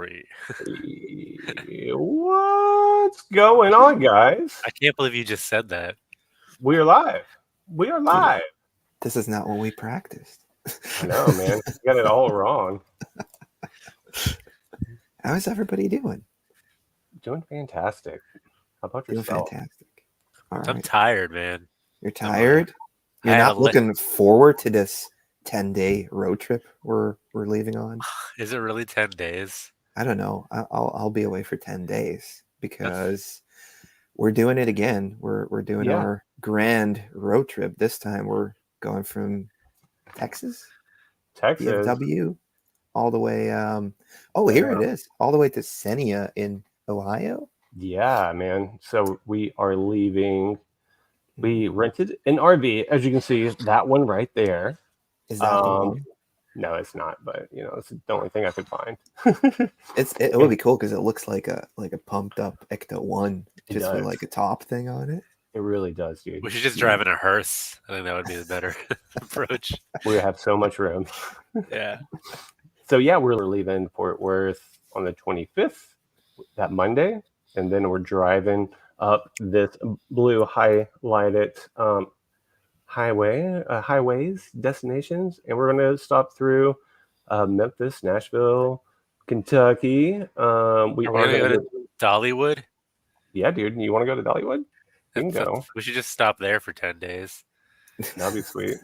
3. What's going on, guys? I can't believe you just said that. We are live. We are live. This is not what we practiced. I know, man. You got it all wrong. How is everybody doing? Doing fantastic. How about Doing yourself? fantastic. All I'm right. tired, man. You're tired? I You're had not looking forward to this 10-day road trip we're leaving on? Is it really 10 days? I don't know. I'll be away for 10 days because we're doing it again. We're doing our grand road trip. This time we're going from Texas, DFW, all the way. Here it is, all the way to Xenia in Ohio. Yeah, man. So we are leaving. We rented an RV, as you can see, that one right there. Is that the one? No, it's not. But it's the only thing I could find. It would be cool because it looks like a pumped up Ecto 1, just with like a top thing on it. It really does, dude. We should just drive in a hearse. I think that would be the better approach. We have so much room. Yeah. So yeah, we're leaving Fort Worth on the 25th, that Monday, and then we're driving up this blue highlighted highways destinations, and we're going to stop through Memphis, Nashville, Kentucky. Are we going to go to Dollywood? Yeah, dude. You want to go to Dollywood? You can go. We should just stop there for 10 days. That'd be sweet.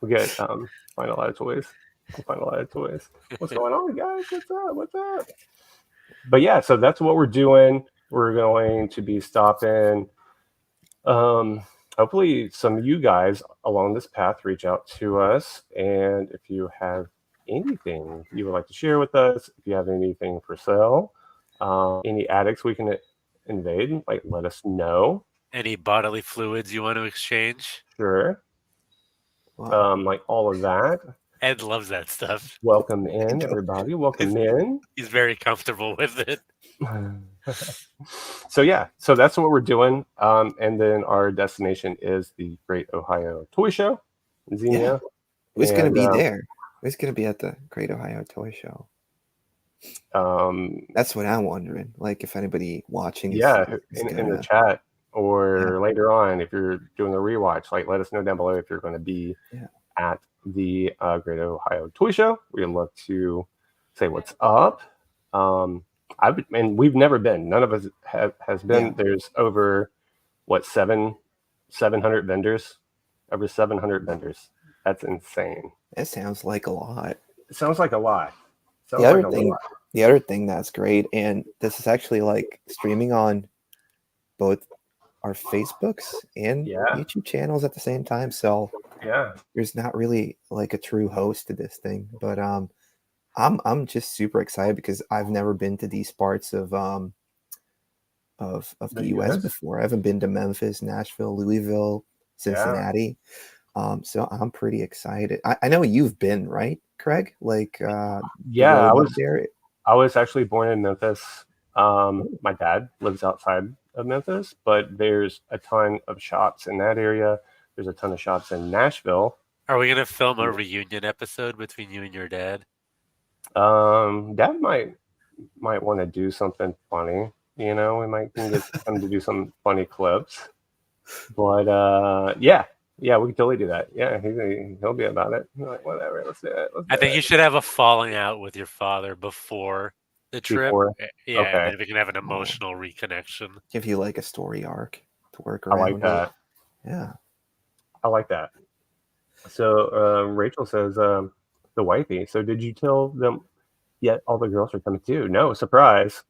We get find a lot of toys. We'll find a lot of toys. What's going on, guys? What's up? But yeah, so that's what we're doing. We're going to be stopping. Hopefully some of you guys along this path reach out to us, and if you have anything you would like to share with us, if you have anything for sale, any addicts we can invade, like, let us know. Any bodily fluids you want to exchange? Sure. Wow. Like all of that. Ed loves that stuff. Welcome in, everybody. Welcome in. He's very comfortable with it. So that's what we're doing. And then our destination is the Great Ohio Toy Show in Xenia. Yeah. Who's going to be there? Who's going to be at the Great Ohio Toy Show? That's what I'm wondering. Like, if anybody watching is in the chat or later on, if you're doing a rewatch, like, let us know down below if you're going to be at the Great Ohio Toy Show. We'd love to say what's up. We've never been. None of us has been. Yeah. There's over 700 vendors. Over 700 vendors. That's insane. That sounds like a lot. It sounds like a lot. The other thing that's great, and this is actually like streaming on both our Facebooks and YouTube channels at the same time. So there's not really like a true host to this thing, but I'm just super excited because I've never been to these parts of the US before. I haven't been to Memphis, Nashville, Louisville, Cincinnati. So I'm pretty excited. I know you've been, right, Craig? Like I was actually born in Memphis. My dad lives outside of Memphis, but there's a ton of shops in that area. There's a ton of shops in Nashville. Are we gonna film a reunion episode between you and your dad? Dad might want to do something funny. We might get him to do some funny clips. But we can totally do that. Yeah, he'll be about it. Like, whatever, let's do it. I think you should have a falling out with your father before the trip. Yeah, okay. And then we can have an emotional reconnection. Give you like a story arc to work around. I like that. Yeah. I like that. So Rachel says, the wifey. So did you tell them yet all the girls are coming too? No, surprise.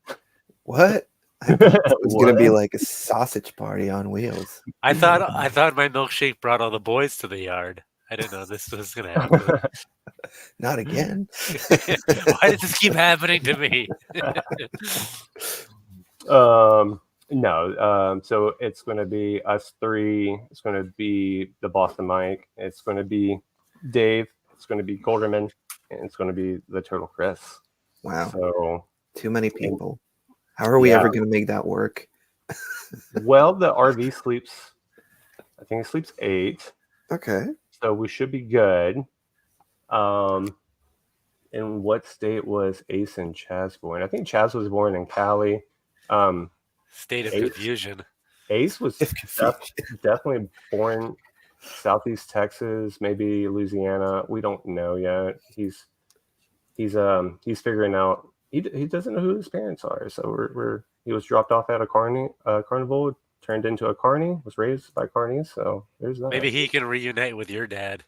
What? It was gonna be like a sausage party on wheels. I thought my milkshake brought all the boys to the yard. I didn't know this was gonna happen. Not again. Why does this keep happening to me? No. So it's gonna be us three. It's gonna be the Boston Mike. It's gonna be Dave. It's gonna be Golderman, and it's gonna be the Turtle Chris. Wow. So too many people. How are we ever going to make that work? Well, the RV sleeps, I think it sleeps 8. Okay. So we should be good. in what state was Ace and Chaz born? I think Chaz was born in Cali. State of confusion. Ace was definitely born Southeast Texas, maybe Louisiana. We don't know yet. He's figuring out. He doesn't know who his parents are. So he was dropped off at a carnival, turned into a carny, was raised by carnies. So there's that. Maybe he can reunite with your dad.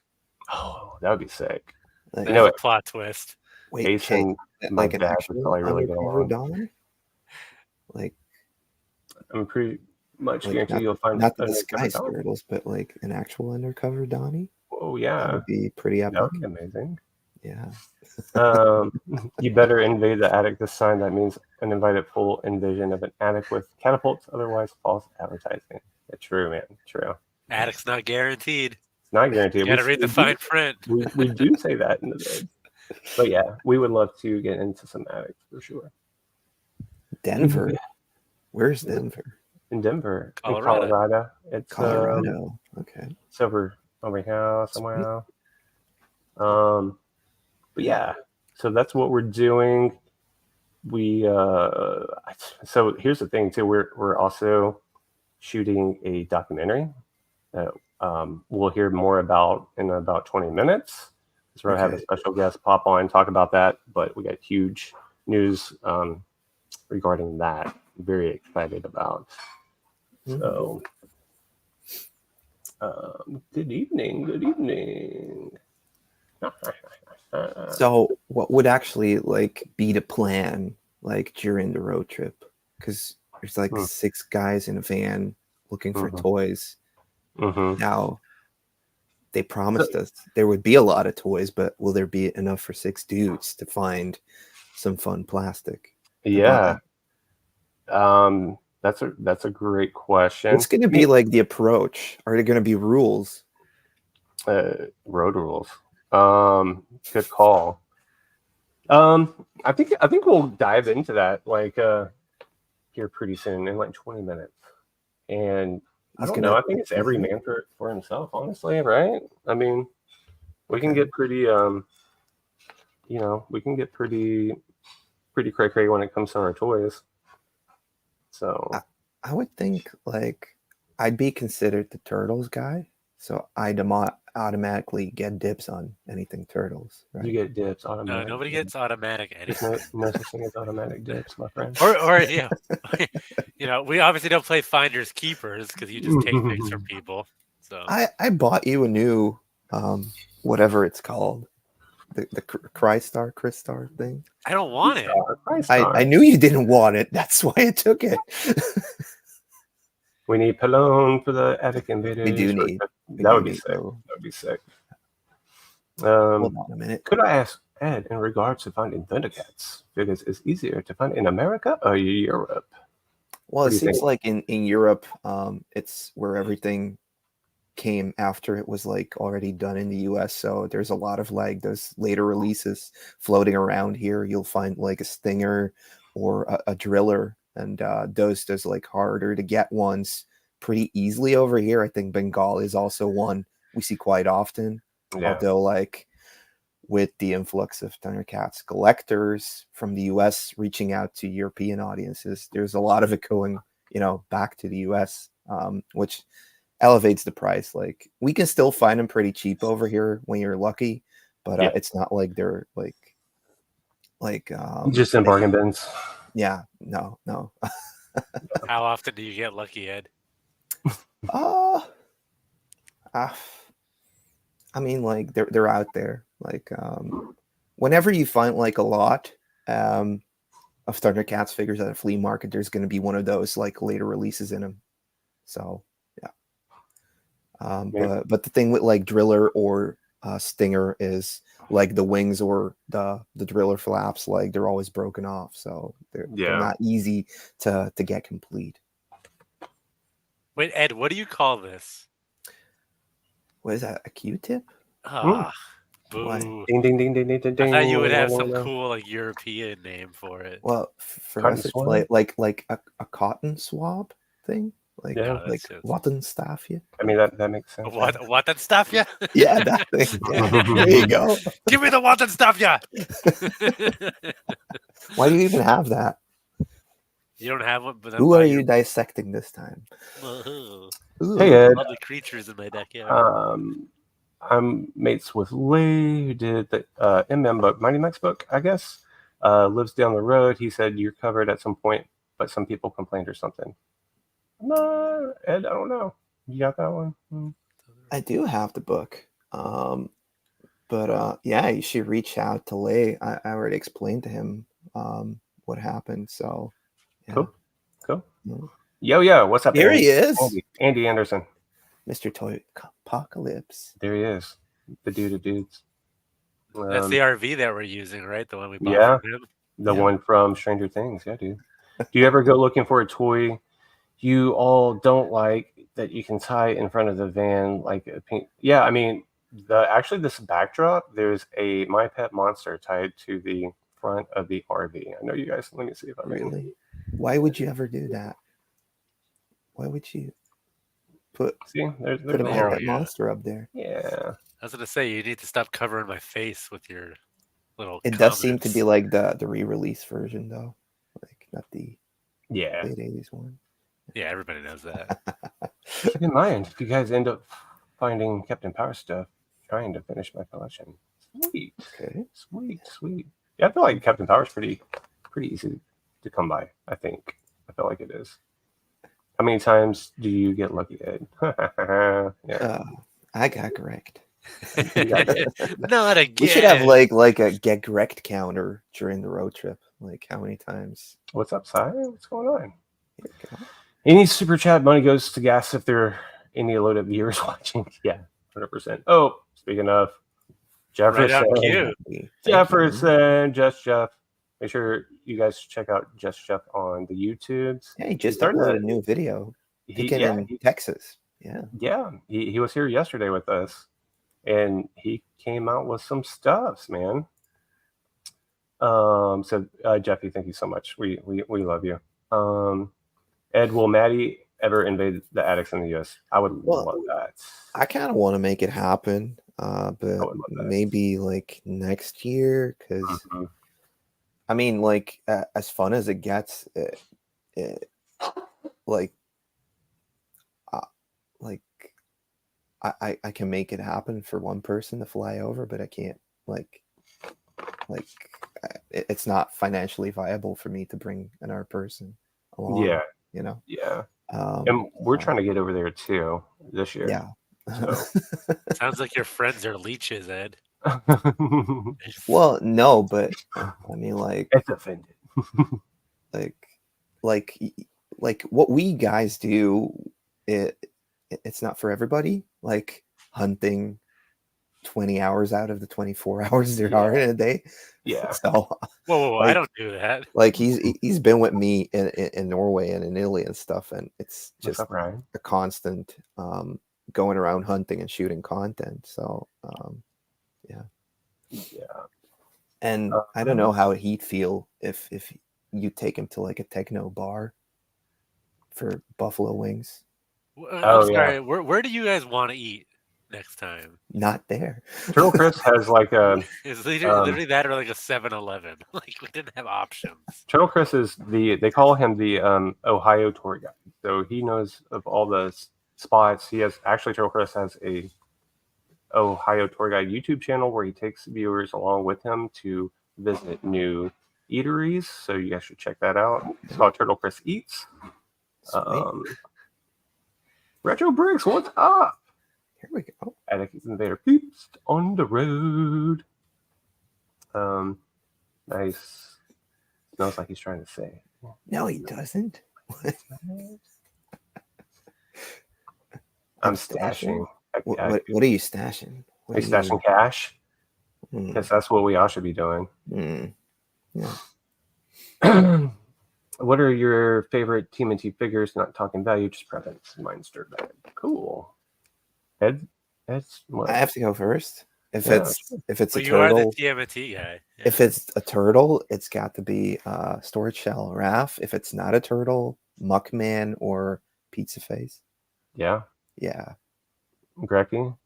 Oh, that would be sick. Like, a plot twist. Wait, Ace and my dad would probably really get along. Donnie? Like, I'm pretty much guarantee you'll find not the disguised turtles, but like an actual undercover Donnie. Oh yeah, that would be pretty epic. That would be amazing. Yeah. You better invade the attic this time. That means an invited full invasion of an attic with catapults, otherwise false advertising. Yeah, true, man. True. Attic's not guaranteed. It's not guaranteed. You gotta read the fine print. We do say that in the bid. But yeah, we would love to get into some attics for sure. Denver. Where's Denver? In Denver. Colorado. In Colorado. It's Colorado. Okay. It's over here somewhere. But yeah, so that's what we're doing. So here's the thing too. We're also shooting a documentary that we'll hear more about in about 20 minutes. So we're gonna have a special guest pop on and talk about that. But we got huge news regarding that. I'm very excited about. So, good evening. Good evening. So what would actually like be the plan like during the road trip? Because there's like 6 guys in a van looking for toys. Now they promised us there would be a lot of toys, but will there be enough for 6 dudes to find some fun plastic? Yeah. That's a great question. What's going to be like the approach? Are there going to be rules? Road rules. Good call. I think we'll dive into that like here pretty soon in like 20 minutes. And I don't know. I think it's every man for himself, honestly, right? I mean, we can get pretty we can get pretty cray-cray when it comes to our toys. So I would think like I'd be considered the turtles guy, so I'd automatically get dibs on anything turtles. Right? You get dibs automatic. No, nobody gets automatic anything. No such thing as automatic dibs, my friend. Or yeah, we obviously don't play finders keepers because you just take things from people. So I bought you a new whatever it's called. The Crystar thing. I don't want it. I knew you didn't want it. That's why I took it. We need Pallone for the attic invaders. We do need. That would be sick. That would be sick. Hold on a minute. Could I ask Ed in regards to finding Thundercats? Because it's easier to find in America or Europe? Well, it seems like in Europe, it's where everything came after it was like already done in the US, so there's a lot of like those later releases floating around here. You'll find like a Stinger or a Driller, and those like harder to get ones pretty easily over here. I think Bengal is also one we see quite often, although like with the influx of Thundercats collectors from the US reaching out to European audiences, there's a lot of it going back to the US, which elevates the price. Like we can still find them pretty cheap over here when you're lucky, but it's not like they're like just in bargain bins. Yeah, no. How often do you get lucky, Ed? I mean, like they're out there. Like whenever you find like a lot of Thundercats figures at a flea market, there's going to be one of those like later releases in them. So but the thing with like Driller or Stinger is like the wings or the Driller flaps, like they're always broken off, so they're not easy to get complete. Wait, Ed, what do you call this? What is that? A Q-tip? Boo. Ding ding ding ding ding ding. I thought you would have some cool like European name for it. Well, for us, it's like a cotton swab thing. Like, Yeah. like what and stuff, yeah. I mean, that makes sense. What and stuff, yeah? Yeah, that thing. Yeah. There you go. Give me the what and stuff, yeah. Why do you even have that? You don't have one, but then Who are you dissecting this time? Hey, Ed. All the creatures in my backyard. I'm mates with Lee, who did the MM book, Mighty Max book, I guess. Lives down the road. He said you're covered at some point, but some people complained or something. No, Ed, I don't know. You got that one? I do have the book. But yeah, you should reach out to Lay. I already explained to him what happened. So yeah. Cool. Yeah. What's up? Here he is. Andy Anderson. Mr. Toy Apocalypse. There he is. The dude of dudes. That's the RV that we're using, right? The one we bought from him? The one from Stranger Things. Yeah, dude. Do you ever go looking for a toy you all don't like that you can tie in front of the van like a pink? Yeah, I mean, actually this backdrop, there's a My Pet Monster tied to the front of the RV. I know you guys. Let me see if I really. Why would you ever do that? Why would you put there's a My Pet Monster up there? Yeah. I was gonna say you need to stop covering my face with your little. It does seem to be like the re-release version though, like not the late 80s one. Yeah, everybody knows that. Keep in mind, if you guys end up finding Captain Power stuff, trying to finish my collection. Sweet. Okay. Sweet. Yeah, I feel like Captain Power's pretty easy to come by. I think. I feel like it is. How many times do you get lucky, Ed? Yeah. I got correct. Not again. We should have like a get correct counter during the road trip. Like how many times? What's up, Si? What's going on? Any super chat money goes to gas if there are any loaded viewers watching. Yeah, 100%. Oh, speaking of Jefferson, Just Jeff. Make sure you guys check out Just Jeff on the YouTubes. Yeah, he just uploaded a new video. In Texas. Yeah. He was here yesterday with us, and he came out with some stuffs, man. So Jeffy, thank you so much. We love you. Ed, will Maddie ever invade the attics in the US? I would love that. I kind of want to make it happen, but maybe like next year, because I mean, like as fun as it gets, I can make it happen for one person to fly over, but I can't it's not financially viable for me to bring another person along. Yeah. You know? Yeah. And we're trying to get over there too this year. Yeah. So. Sounds like your friends are leeches, Ed. Well, no, but I mean, like, it's offended. like what we guys do, it's not for everybody. Like hunting 20 hours out of the 24 hours there are in a day. Yeah. So whoa, I don't do that. Like he's been with me in Norway and in Italy and stuff, and it's just a constant going around hunting and shooting content. So yeah. And I don't know how he'd feel if you take him to like a techno bar for buffalo wings. I'm sorry. Where do you guys want to eat next time? Not there. Turtle Chris has like a it's literally that or like a 7-Eleven. Like we didn't have options. Turtle Chris is they call him the Ohio tour guide. So he knows of all the spots. Turtle Chris has a Ohio tour guide YouTube channel where he takes viewers along with him to visit new eateries. So you guys should check that out. It's called Turtle Chris Eats. Retro Bricks, what's up? Here we go. Atticus Invader peeps on the road. Nice. Smells like he's trying to say. No, he doesn't. I'm stashing. What are you stashing? Are you stashing cash? Because that's what we all should be doing. Yeah. What are your favorite TMNT figures? Not talking value, just preference. Mine's dirt bag. Cool. Ed, what? I have to go first. If it's a you turtle, are the TMNT guy. Yeah. If it's a turtle, it's got to be Storage Shell Raph. If it's not a turtle, Muckman or pizza face. Yeah. Yeah. Grecky?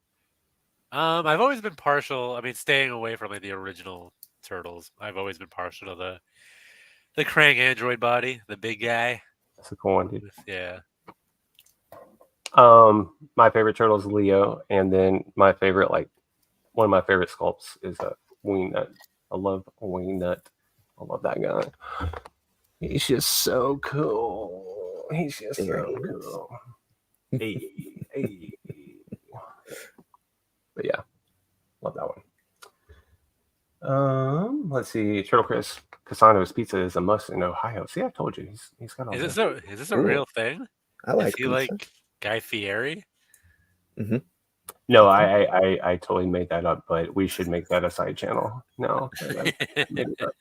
I've always been partial. I mean, staying away from like the original Turtles. I've always been partial to the Krang android body, the big guy. That's a cool one, dude. Yeah. My favorite turtle is Leo, and then my favorite, like one of my favorite sculpts is a Wingnut. I love Wingnut. I love that guy. He's just so cool. He's just so cool. Hey. But yeah, love that one. Let's see. Turtle Chris Cassano's Pizza is a must in Ohio. See, I told you he's got all. Is this a real thing? I like Is he pizza. like Guy Fieri? Mm-hmm. No, I totally made that up, but we should make that a side channel. No, I made it up.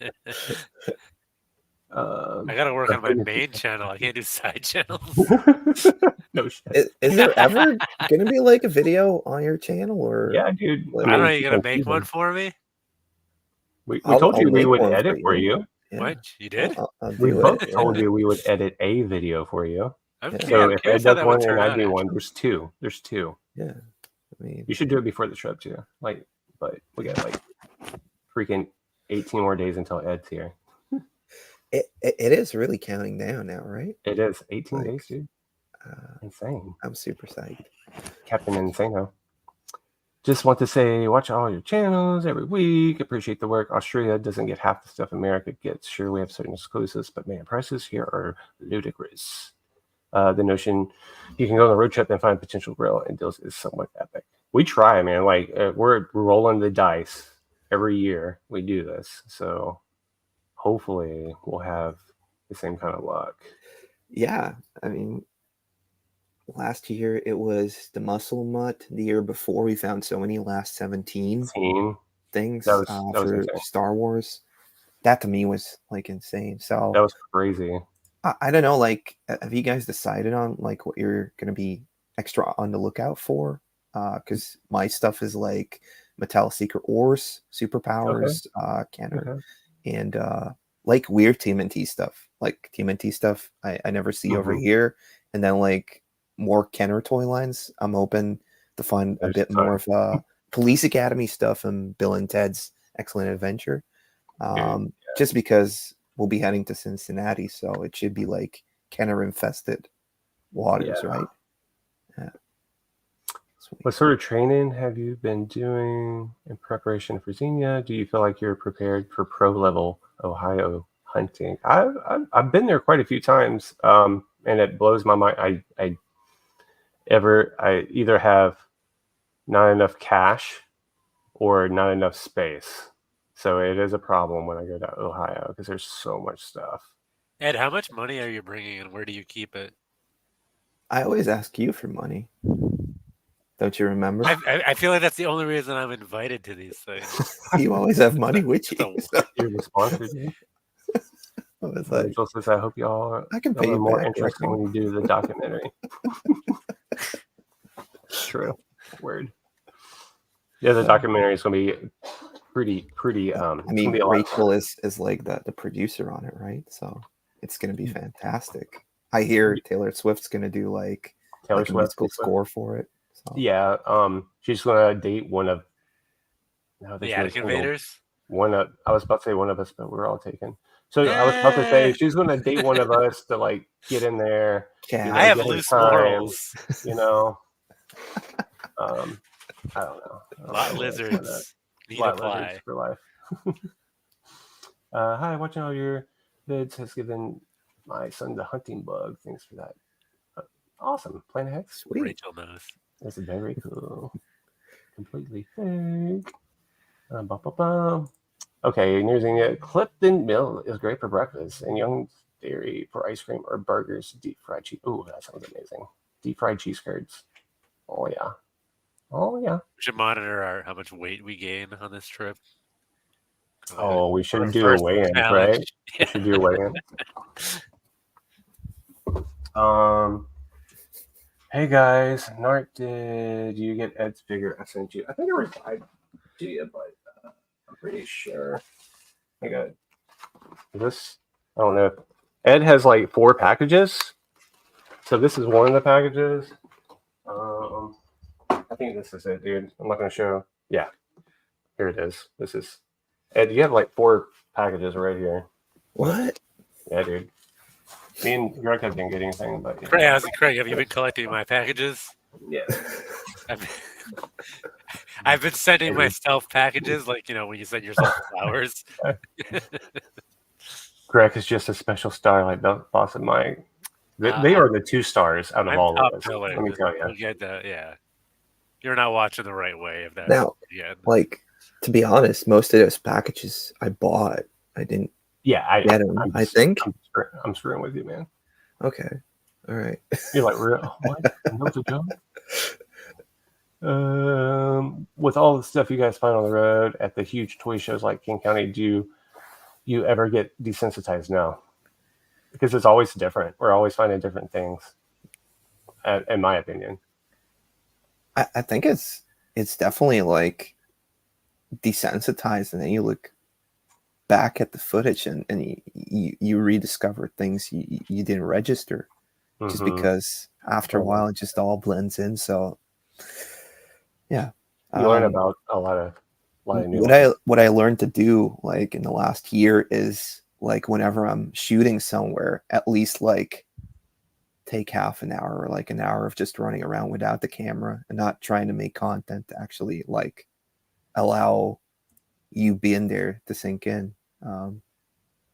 I gotta work on my main channel. I can't do side channels. No shit. Is there ever gonna be like a video on your channel, or yeah, dude? I don't know. You gonna make one for me? We told you we would make one edit for you. Yeah. What? You did? We both told you we would edit a video for you. So if Ed does one and I do one, there's two. There's two. Yeah. I mean, you should do it before the trip too. Like, but we got like freaking 18 more days until Ed's here. It is really counting down now, right? It is 18 days, dude. Insane. I'm super psyched. Captain Insano. Just want to say, watch all your channels every week. Appreciate the work. Australia doesn't get half the stuff America gets. Sure, we have certain exclusives, but man, prices here are ludicrous. The notion you can go on a road trip and find potential grill and deals is somewhat epic. We try, man. Like we're rolling the dice every year. We do this, so hopefully we'll have the same kind of luck. Yeah, I mean, last year it was the muscle mutt. The year before we found so many last 17 things that was for insane. Star Wars. That to me was like insane. So that was crazy. I don't know, like, have you guys decided on like what you're gonna be extra on the lookout for? Because my stuff is like Mattel Secret Wars, Superpowers, Kenner, and like weird TMNT stuff. Like TMNT stuff I never see over here, and then like more Kenner toy lines. I'm hoping to find a bit more of Police Academy stuff and Bill and Ted's Excellent Adventure. Just because we'll be heading to Cincinnati, so it should be like Kenner infested waters, right? Yeah. Sweet. What sort of training have you been doing in preparation for Xenia? Do you feel like you're prepared for pro level Ohio hunting? I've been there quite a few times, and it blows my mind. I either have not enough cash or not enough space. So it is a problem when I go to Ohio because there's so much stuff. Ed, how much money are you bringing and where do you keep it? I always ask you for money. Don't you remember? I feel like that's the only reason I'm invited to these things. You always have money with you. You're the sponsor, dude. Rachel says, I hope y'all I can pay you more back, interesting when you do the documentary. True. Word. Yeah, the documentary is going to be pretty. I mean, Rachel is like the producer on it, right? So it's going to be fantastic. I hear Taylor Swift's going to do like a musical score for it. So. Yeah, she's going to date one of the Attic Invaders. I was about to say one of us, but we're all taken. So I was about to say she's going to date one of us to like get in there. Yeah, I have loose morals. You know. I don't know. Lot lizards need apply for life. Hi, watching all your vids has given my son the hunting bug. Thanks for that. Awesome. Plan ahead. Sweet. Rachel knows. That's very cool. Completely fake. Okay, using it. Clifton Mill is great for breakfast, and Young's Dairy for ice cream or burgers. Deep fried cheese. Oh, that sounds amazing. Deep fried cheese curds. Oh yeah. Oh yeah. We should monitor how much weight we gain on this trip. Oh, we should do a weigh-in, right? We should do a weigh-in. Hey guys, Nart, did you get Ed's figure I sent you? I think I replied to you, but I'm pretty sure I got this. I don't know. Ed has like 4 packages. So this is one of the packages. I think this is it, dude. I'm not gonna show. Yeah, here it is. This is. Ed, you have like 4 packages right here. What? Yeah, dude. Me and Greg didn't get anything, but yeah. Craig, have you been collecting my packages? Yeah. I've been sending myself packages, like when you send yourself flowers. Greg is just a special star, like the boss of my. They are the 2 stars out of I'm all top of us. billing. Let me tell you. You'll get you're not watching the right way if that's Now, like, to be honest, most of those packages I bought. I didn't. Yeah, get them. I think I'm screwing with you, man. Okay, all right. You're like, what? What's a joke? With all the stuff you guys find on the road at the huge toy shows like King County, do you ever get desensitized? No, because it's always different. We're always finding different things, in my opinion. I think it's definitely like desensitized, and then you look back at the footage and you rediscover things you didn't register, just because after a while it just all blends in. So yeah, you learn about a lot of new what I learned to do like in the last year is like whenever I'm shooting somewhere, at least like take half an hour or like an hour of just running around without the camera and not trying to make content to actually like allow you being there to sink in,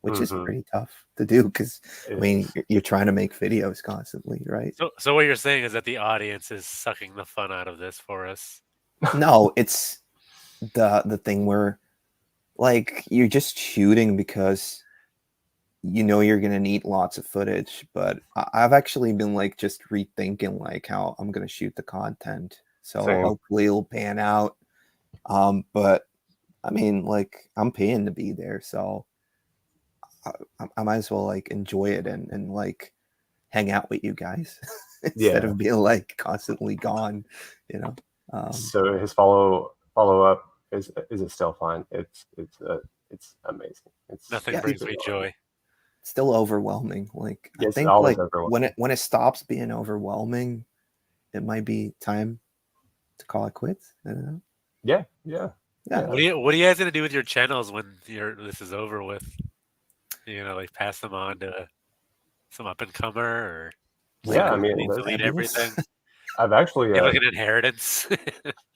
which is pretty tough to do because I mean you're trying to make videos constantly, right? So what you're saying is that the audience is sucking the fun out of this for us. No, it's the thing where like you're just shooting because you're gonna need lots of footage, but I've actually been like just rethinking like how I'm gonna shoot the content, so hopefully it'll pan out. But I mean, like I'm paying to be there, so I might as well like enjoy it and like hang out with you guys instead of being like constantly gone, So his follow up is it still fun? It's amazing. Nothing brings me joy. Still overwhelming. Like I think like when it stops being overwhelming, it might be time to call it quits. I don't know. Yeah. What are you guys gonna do with your channels when this is over with? Like pass them on to some up and comer, or I mean, delete everything. I've actually like an inheritance.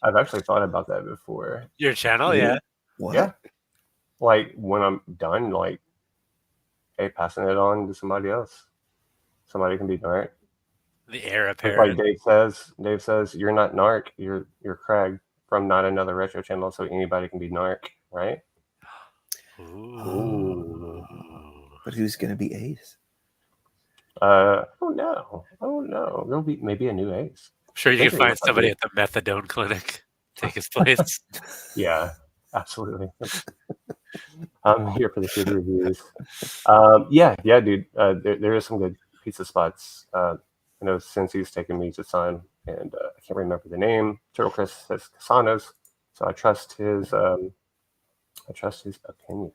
I've actually thought about that before. Your channel, yeah. What? Yeah. Like when I'm done, like, hey, passing it on to somebody else. Somebody can be narc. The heir apparent. Like Dave says, you're not narc. You're Craig from Not Another Retro Channel, so anybody can be narc, right? Ooh. But who's gonna be Ace? I don't know. There'll be maybe a new Ace. Sure, you can find somebody at the methadone clinic take his place. Yeah, absolutely. I'm here for the shitty reviews. Yeah, dude. There is some good pizza spots. I know Cincy's taking me to some, and I can't remember the name. Turtle Chris says Casanos, so I trust his opinion.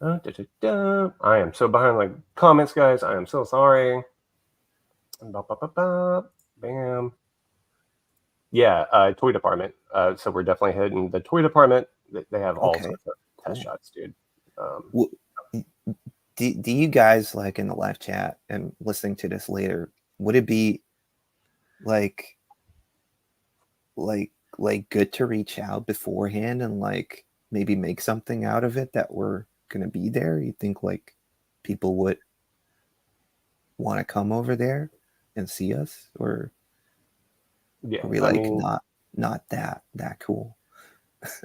I am so behind like comments, guys. I am so sorry. Bam. Yeah, toy department. So we're definitely hitting the toy department. They have all sorts of test shots, dude. Do you guys like in the live chat and listening to this later? Would it be like good to reach out beforehand and like maybe make something out of it that we're gonna be there? You think like people would want to come over there and see us, or are we like not that cool?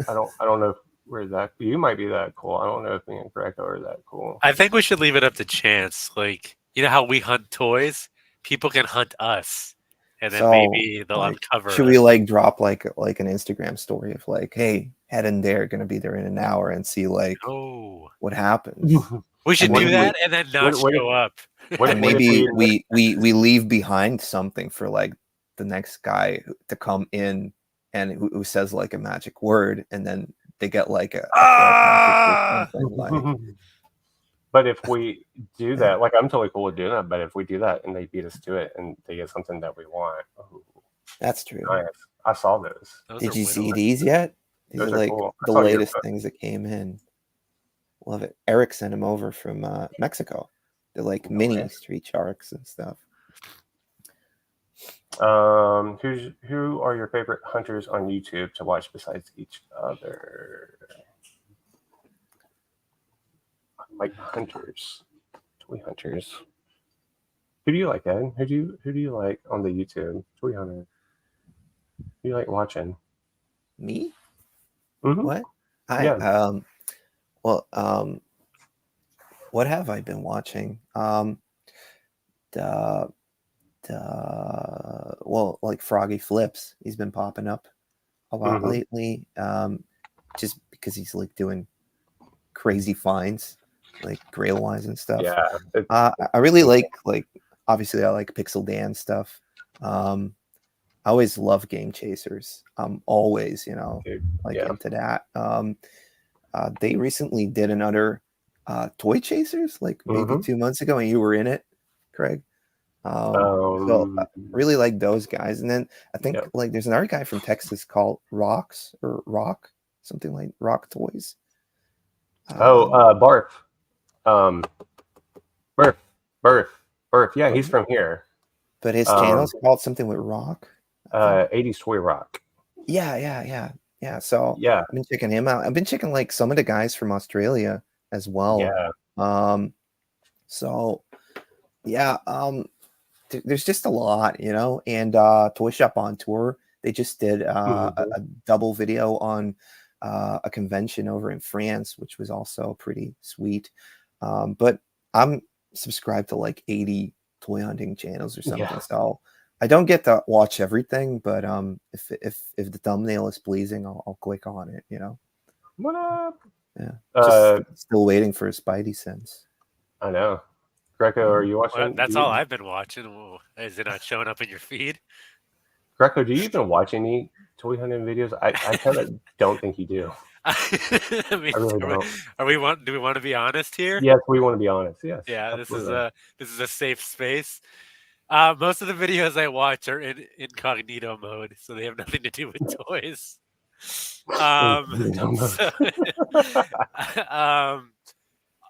I don't know if we're that. You might be that cool. I don't know if me and Greco are that cool. I think we should leave it up to chance. Like, you know how we hunt toys? People can hunt us, and then maybe they'll uncover. Should we like drop like an Instagram story of like, hey, head in there, gonna be there in an hour, and see like what happens? We should do that and then not show up. And maybe we leave behind something for like the next guy to come in and who says like a magic word, and then they get like a like But if we do that, like I'm totally cool with doing that. But if we do that and they beat us to it and they get something that we want, ooh, That's true. nice. I saw those. Did you see these yet? These Those are are like cool. the latest things that came in. Love it. Eric sent them over from Mexico. They're like mini street sharks and stuff. Who are your favorite hunters on YouTube to watch besides each other? Like hunters, toy hunters. Who do you like, Ed? Who do you like on the YouTube toy hunter? Who do you like watching? Me? Mm-hmm. What? What have I been watching? Like Froggy Flips. He's been popping up a lot lately. Just because he's like doing crazy finds, like grail wise and stuff. Yeah. I really like obviously I like Pixel Dan stuff. I always love Game Chasers. I'm always, into that. They recently did another Toy Chasers, like maybe 2 months ago, and you were in it, Craig. So I really like those guys. And then I think like there's another guy from Texas called Rock Toys. Barf. Barf. Yeah, he's from here. But his channel's called something with Rock. 80s Toy Rock. Yeah. So I've been checking him out. I've been checking like some of the guys from Australia as well. Yeah. There's just a lot, and Toy Shop on Tour, they just did a double video on a convention over in France, which was also pretty sweet. But I'm subscribed to like 80 toy hunting channels or something, so I don't get to watch everything, but if the thumbnail is pleasing, I'll click on it, What up? Yeah. Just still waiting for a Spidey sense. I know. Greco, are you watching? Well, that's all I've been watching. Whoa. Is it not showing up in your feed? Greco, do you even watch any toy hunting videos? I kind of don't think you do. I really don't. Do we want to be honest here? Yes, we want to be honest. Yes. Yeah, absolutely. This is a safe space. Most of the videos I watch are in incognito mode, so they have nothing to do with toys.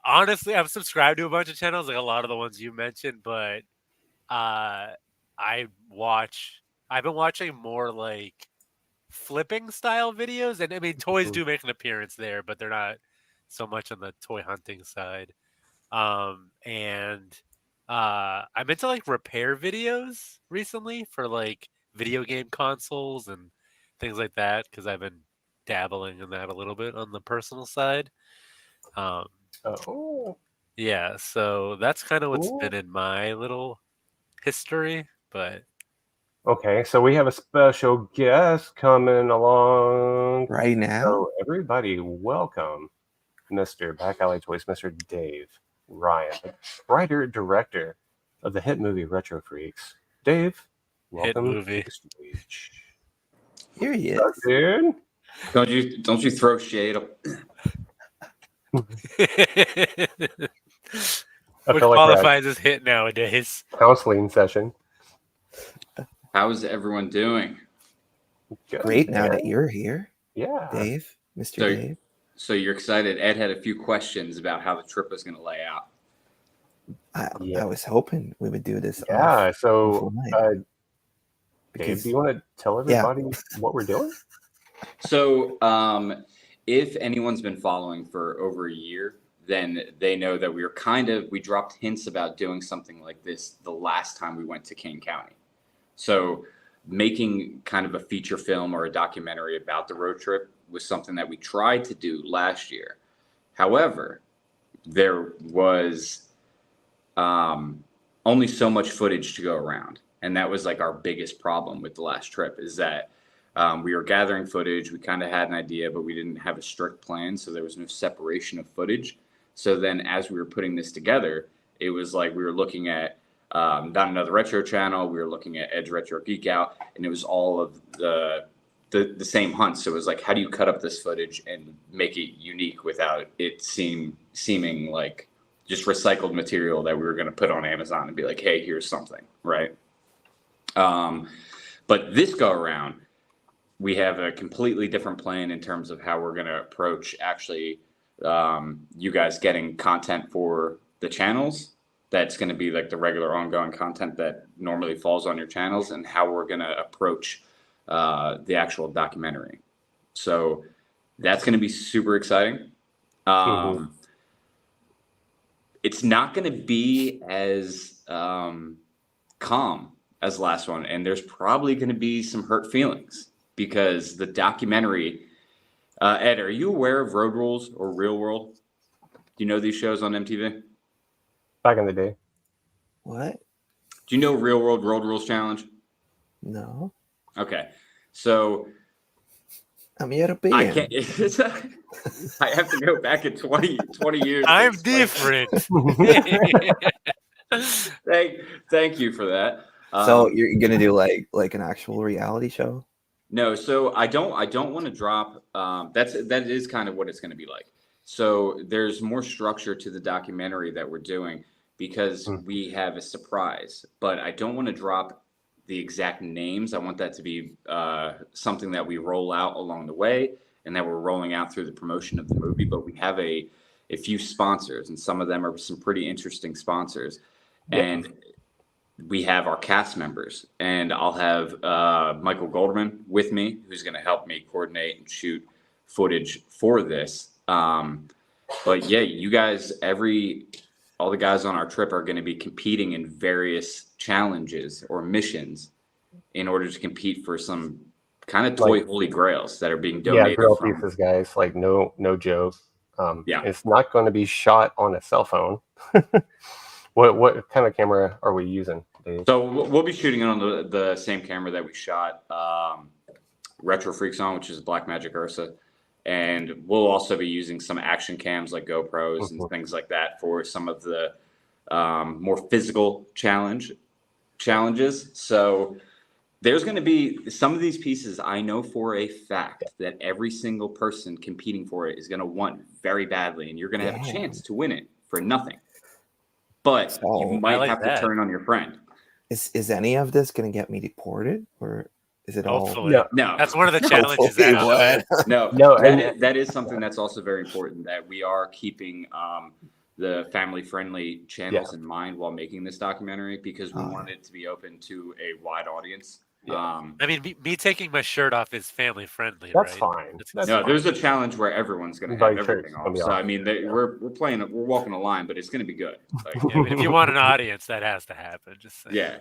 Honestly, I'm subscribed to a bunch of channels, like a lot of the ones you mentioned, but I've been watching more like flipping style videos, and I mean toys do make an appearance there, but they're not so much on the toy hunting side. I'm into like repair videos recently for like video game consoles and things like that, because I've been dabbling in that a little bit on the personal side. Yeah, so that's kind of what's been in my little history, but okay, so we have a special guest coming along right now. So everybody, welcome Mr. Back Alley Toys, Mr. Dave Ryan, the writer director of the hit movie Retro Freaks. Dave, welcome to the stage. Here he is, dude. Don't you throw shade? What qualifies as hit nowadays? Counseling session. How's everyone doing? Good. Great now that you're here. Yeah. Dave, Mr. Dave. So you're excited. Ed had a few questions about how the trip was going to lay out. I was hoping we would do this. Yeah. Dave, do you want to tell everybody what we're doing? So if anyone's been following for over a year, then they know that we dropped hints about doing something like this the last time we went to Kane County. So making kind of a feature film or a documentary about the road trip was something that we tried to do last year. However, there was only so much footage to go around. And that was like our biggest problem with the last trip, is that we were gathering footage. We kind of had an idea, but we didn't have a strict plan. So there was no separation of footage. So then as we were putting this together, it was like we were looking at Not Another Retro Channel. We were looking at Edge Retro Geek Out, and it was all of the same hunt. So it was like, how do you cut up this footage and make it unique without it seeming like just recycled material that we were going to put on Amazon and be like, hey, here's something, right? But this go around, we have a completely different plan in terms of how we're going to approach actually you guys getting content for the channels. That's going to be like the regular ongoing content that normally falls on your channels, and how we're going to approach the actual documentary. So that's going to be super exciting. It's not going to be as calm as the last one, and there's probably going to be some hurt feelings because the documentary. Ed, are you aware of Road Rules or Real World? Do you know these shows on MTV? Back in the day. What? Do you know Real World Road Rules Challenge? No. Okay, so I'm European. I can't. I have to go back in 20 years. I'm different. Thank you for that. So you're gonna do like an actual reality show? No, so I don't want to drop. That is kind of what it's going to be like. So there's more structure to the documentary that we're doing because we have a surprise. But I don't want to drop the exact names. I want that to be something that we roll out along the way, and that we're rolling out through the promotion of the movie. But we have a few sponsors, and some of them are some pretty interesting sponsors. Yeah. And we have our cast members, and I'll have Michael Golderman with me, who's going to help me coordinate and shoot footage for this. But yeah, you guys, all the guys on our trip are going to be competing in various challenges or missions in order to compete for some kind of toy holy grails that are being donated. Yeah, grail pieces, guys. Like no joke. Yeah, it's not going to be shot on a cell phone. What kind of camera are we using, Dave? So we'll be shooting it on the same camera that we shot Retro Freaks on, which is Blackmagic Ursa. And we'll also be using some action cams like GoPros and things like that for some of the more physical challenges. So there's going to be some of these pieces I know for a fact that every single person competing for it is going to want very badly. And you're going to have a chance to win it for nothing. But you might have to turn on your friend. Is any of this going to get me deported, or is it Hopefully. all? No. That's one of the challenges. No. That is something that's also very important, that we are keeping the family-friendly channels in mind while making this documentary, because we want it to be open to a wide audience. I mean, me taking my shirt off is family friendly. That's right? fine. There's a challenge where everyone's going to have everything off. So I mean, we're walking a line, but it's going to be good. Like, if you want an audience, that has to happen. Just saying. Yeah.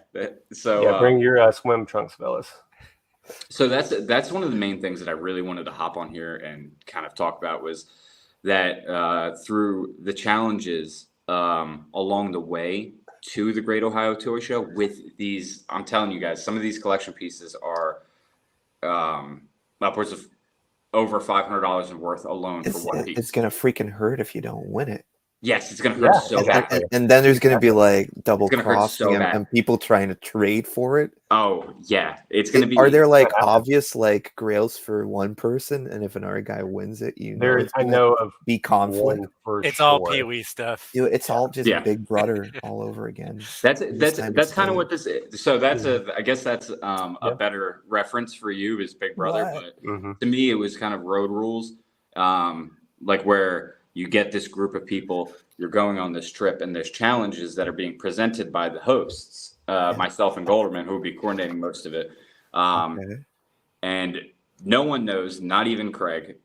Bring your swim trunks, fellas. So that's one of the main things that I really wanted to hop on here and kind of talk about, was that through the challenges along the way to the Great Ohio Toy Show with these, I'm telling you guys, some of these collection pieces are upwards of over $500 worth alone for one piece. It's gonna freaking hurt if you don't win it. Yes, it's gonna hurt so bad. And then there's gonna be like double crossing and people trying to trade for it. Oh yeah, it's gonna be. Are there like obvious like grails for one person, and if another guy wins it, I know of be conflict. It's all Pee-wee stuff. It's all just Big Brother all over again. That's kind of what this is. So I guess that's a better reference for you is Big Brother, but to me it was kind of Road Rules, like where you get this group of people, you're going on this trip, and there's challenges that are being presented by the hosts, myself and Golderman, who will be coordinating most of it. And no one knows, not even Craig.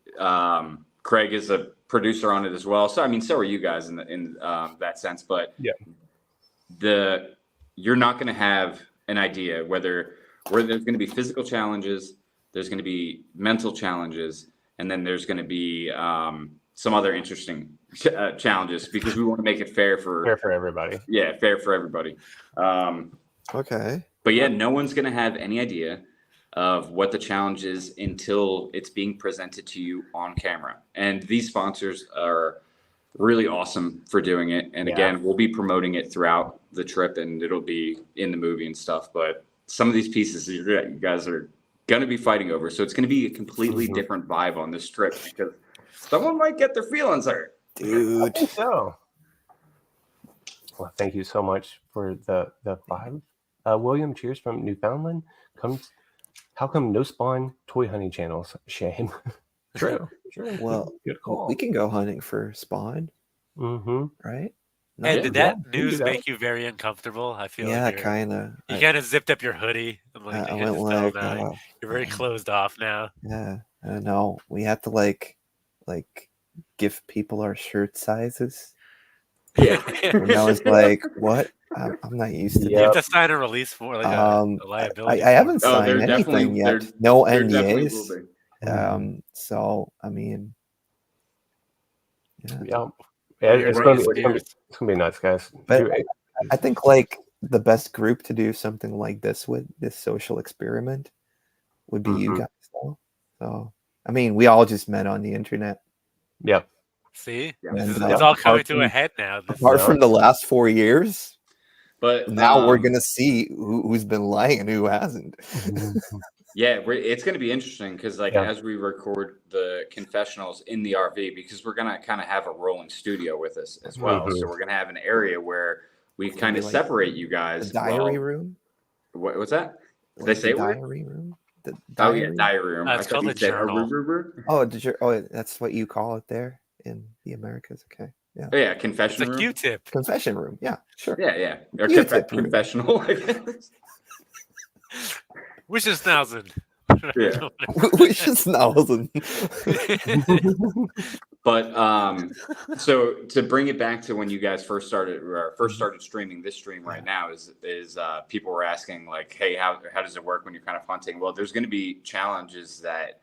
Craig is a producer on it as well. So, I mean, so are you guys in that sense. But you're not going to have an idea where there's going to be physical challenges, there's going to be mental challenges, and then there's going to be some other interesting challenges, because we want to make it fair for everybody. Yeah, fair for everybody. Okay. But yeah, no one's going to have any idea of what the challenge is until it's being presented to you on camera. And these sponsors are really awesome for doing it. And again, we'll be promoting it throughout the trip, and it'll be in the movie and stuff. But some of these pieces you guys are going to be fighting over. So it's going to be a completely different vibe on this trip, because someone might get their feelings hurt. Dude. I think so. Well, thank you so much for the 5. William, cheers from Newfoundland. How come no spawn toy hunting channels? Shame. True. Well, good call. we can go hunting for spawn, Mm-hmm. right? And did that we can do news that. make you very uncomfortable? I feel Yeah, like kind of. you kind of zipped up your hoodie. And like, I you went just tell like, now. You're very closed off now. yeah, I don't know. We have to like give people our shirt sizes. Yeah. And I was like, what? I'm not used to You have that. to sign a release for like a I liability. haven't Oh, signed there definitely anything yet. there No there definitely NDAs. will be. So I mean, yeah. Yeah. You're It's right, gonna be nuts, guys. But I think like the best group to do something like this with, this social experiment, would be you guys. So I mean, we all just met on the internet. Yep. See, Yeah. it's all coming to a head now. Apart from the last 4 years, But now we're gonna see who's been lying and who hasn't. yeah, it's going to be interesting because, like, as we record the confessionals in the RV, because we're going to kind of have a rolling studio with us as well. So we're going to have an area where we kind of separate you guys. The diary room. What's that? Did Like I say the word? diary room? The diary room. It's called a journal. Oh, that's what you call it there in the Americas. Okay. Yeah. Oh, yeah, confession room. It's a Q-tip. Confession room. Yeah, sure. Yeah. Or Q-tip confessional. Which is 1,000. Yeah. Which is 1,000. But so to bring it back to when you guys first started streaming this stream right now is people were asking like, hey, how does it work when you're kind of hunting? Well, there's going to be challenges that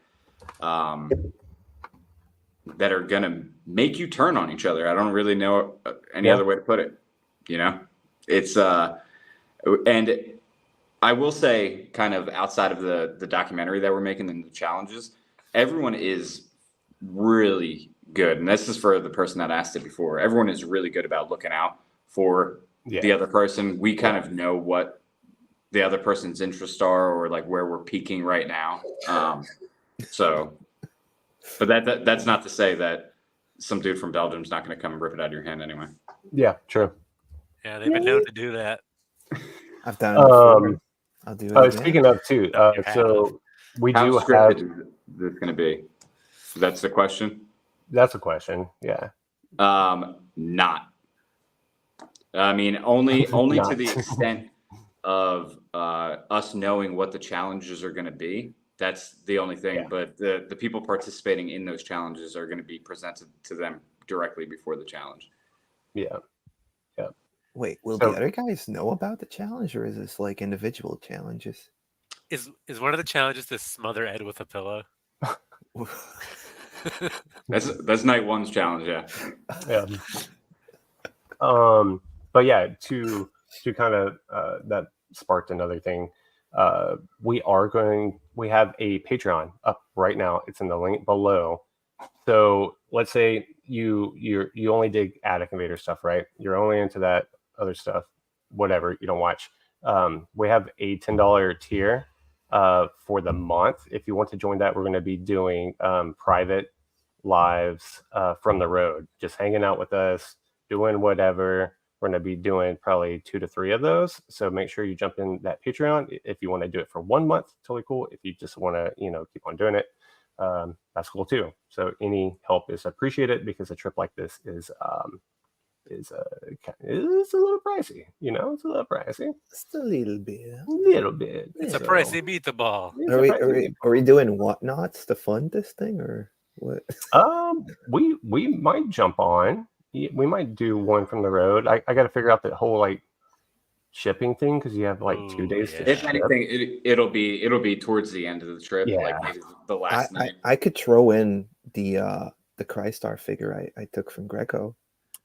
that are going to make you turn on each other. I don't really know any other way to put it. You know, it's and I will say, kind of outside of the documentary that we're making and the challenges, everyone is really good. And this is for the person that asked it before. Everyone is really good about looking out for the other person. We kind of know what the other person's interests are, or like where we're peaking right now. So, but that's not to say that some dude from Belgium's not going to come and rip it out of your hand anyway. Yeah, true. Yeah, they've been known to do that. I've done it before. I'll do it again. Speaking of too, so we How do have. scripted is this going to be? That's the question. That's a question. Yeah. Not. I mean, only Not. to the extent of us knowing what the challenges are going to be. That's the only thing. Yeah. But the people participating in those challenges are going to be presented to them directly before the challenge. Yeah. Wait, will the other guys know about the challenge, or is this like individual challenges? Is one of the challenges to smother Ed with a pillow? That's night one's challenge, yeah. But yeah, to kind of that sparked another thing. We have a Patreon up right now. It's in the link below. So let's say you only dig Attic Invader stuff, right? You're only into that other stuff, whatever you don't watch. We have a $10 tier for the month. If you want to join that, we're going to be doing private lives from the road, just hanging out with us, doing whatever. We're going to be doing probably 2 to 3 of those. So make sure you jump in that Patreon. If you want to do it for 1 month, totally cool. If you just want to, keep on doing it, that's cool too. So any help is appreciated, because a trip like this is a little pricey. It's a little pricey. Just a little bit. It's a pricey meatball. Are we doing whatnots to fund this thing, or what? We might jump on. We might do one from the road. I got to figure out the whole like shipping thing, because you have like 2 days to If ship. anything, it'll be towards the end of the trip, like maybe the last night. I could throw in the Crystar figure I took from Greco.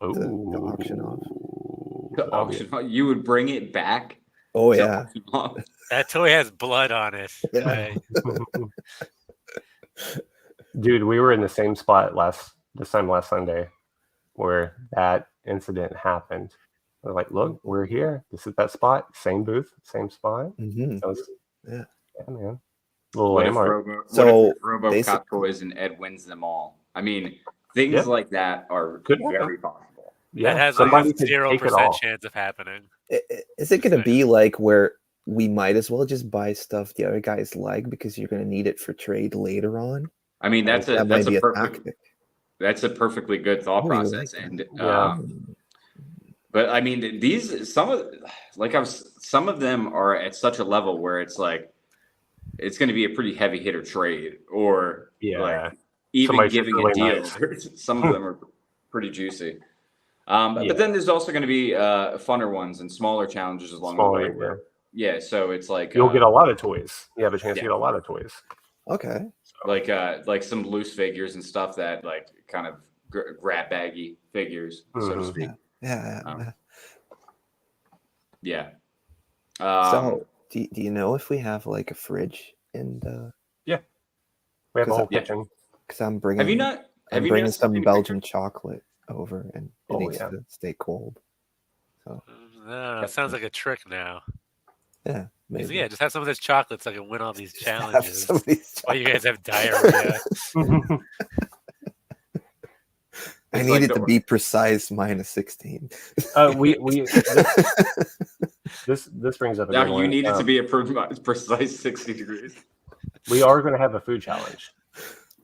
The auction off. The auction off. You would bring it back? Oh yeah. That toy has blood on it. Yeah. Dude, we were in the same spot last Sunday where that incident happened. We're like, look, we're here. This is that spot. Same booth, same spot. Mm-hmm. Yeah, man. Little what if RoboCop toys and Ed wins them all? I mean, things like that are very possible. That has like somebody a could 0% take it all. chance of happening. Is it going to be like where we might as well just buy stuff the other guys like because you're going to need it for trade later on? I mean, that's that might be a perfect. tactic. That's a perfectly good thought process, like and Yeah. but I mean, some of them are at such a level where it's like it's going to be a pretty heavy hitter trade, or like even Somebody's giving really a deal. nice. Some of them are pretty juicy. But then there's also going to be funner ones and smaller challenges along the way. Yeah, so it's like you'll get a lot of toys. You have a chance to get a lot of toys. Okay. Like some loose figures and stuff that like kind of grab baggy figures, so to speak. Yeah. Yeah. So, do you know if we have like a fridge in the? Yeah, we have a whole kitchen. Because I'm bringing. I'm bringing some Belgian chocolate over, and it needs to stay cold. So. Sounds like a trick now. Yeah. Maybe. Yeah, just have some of this chocolate so I can win all these challenges. While you guys have diarrhea. I need it to be precise -16. This brings up a now good you one. need it to be a precise 60 degrees. We are going to have a food challenge.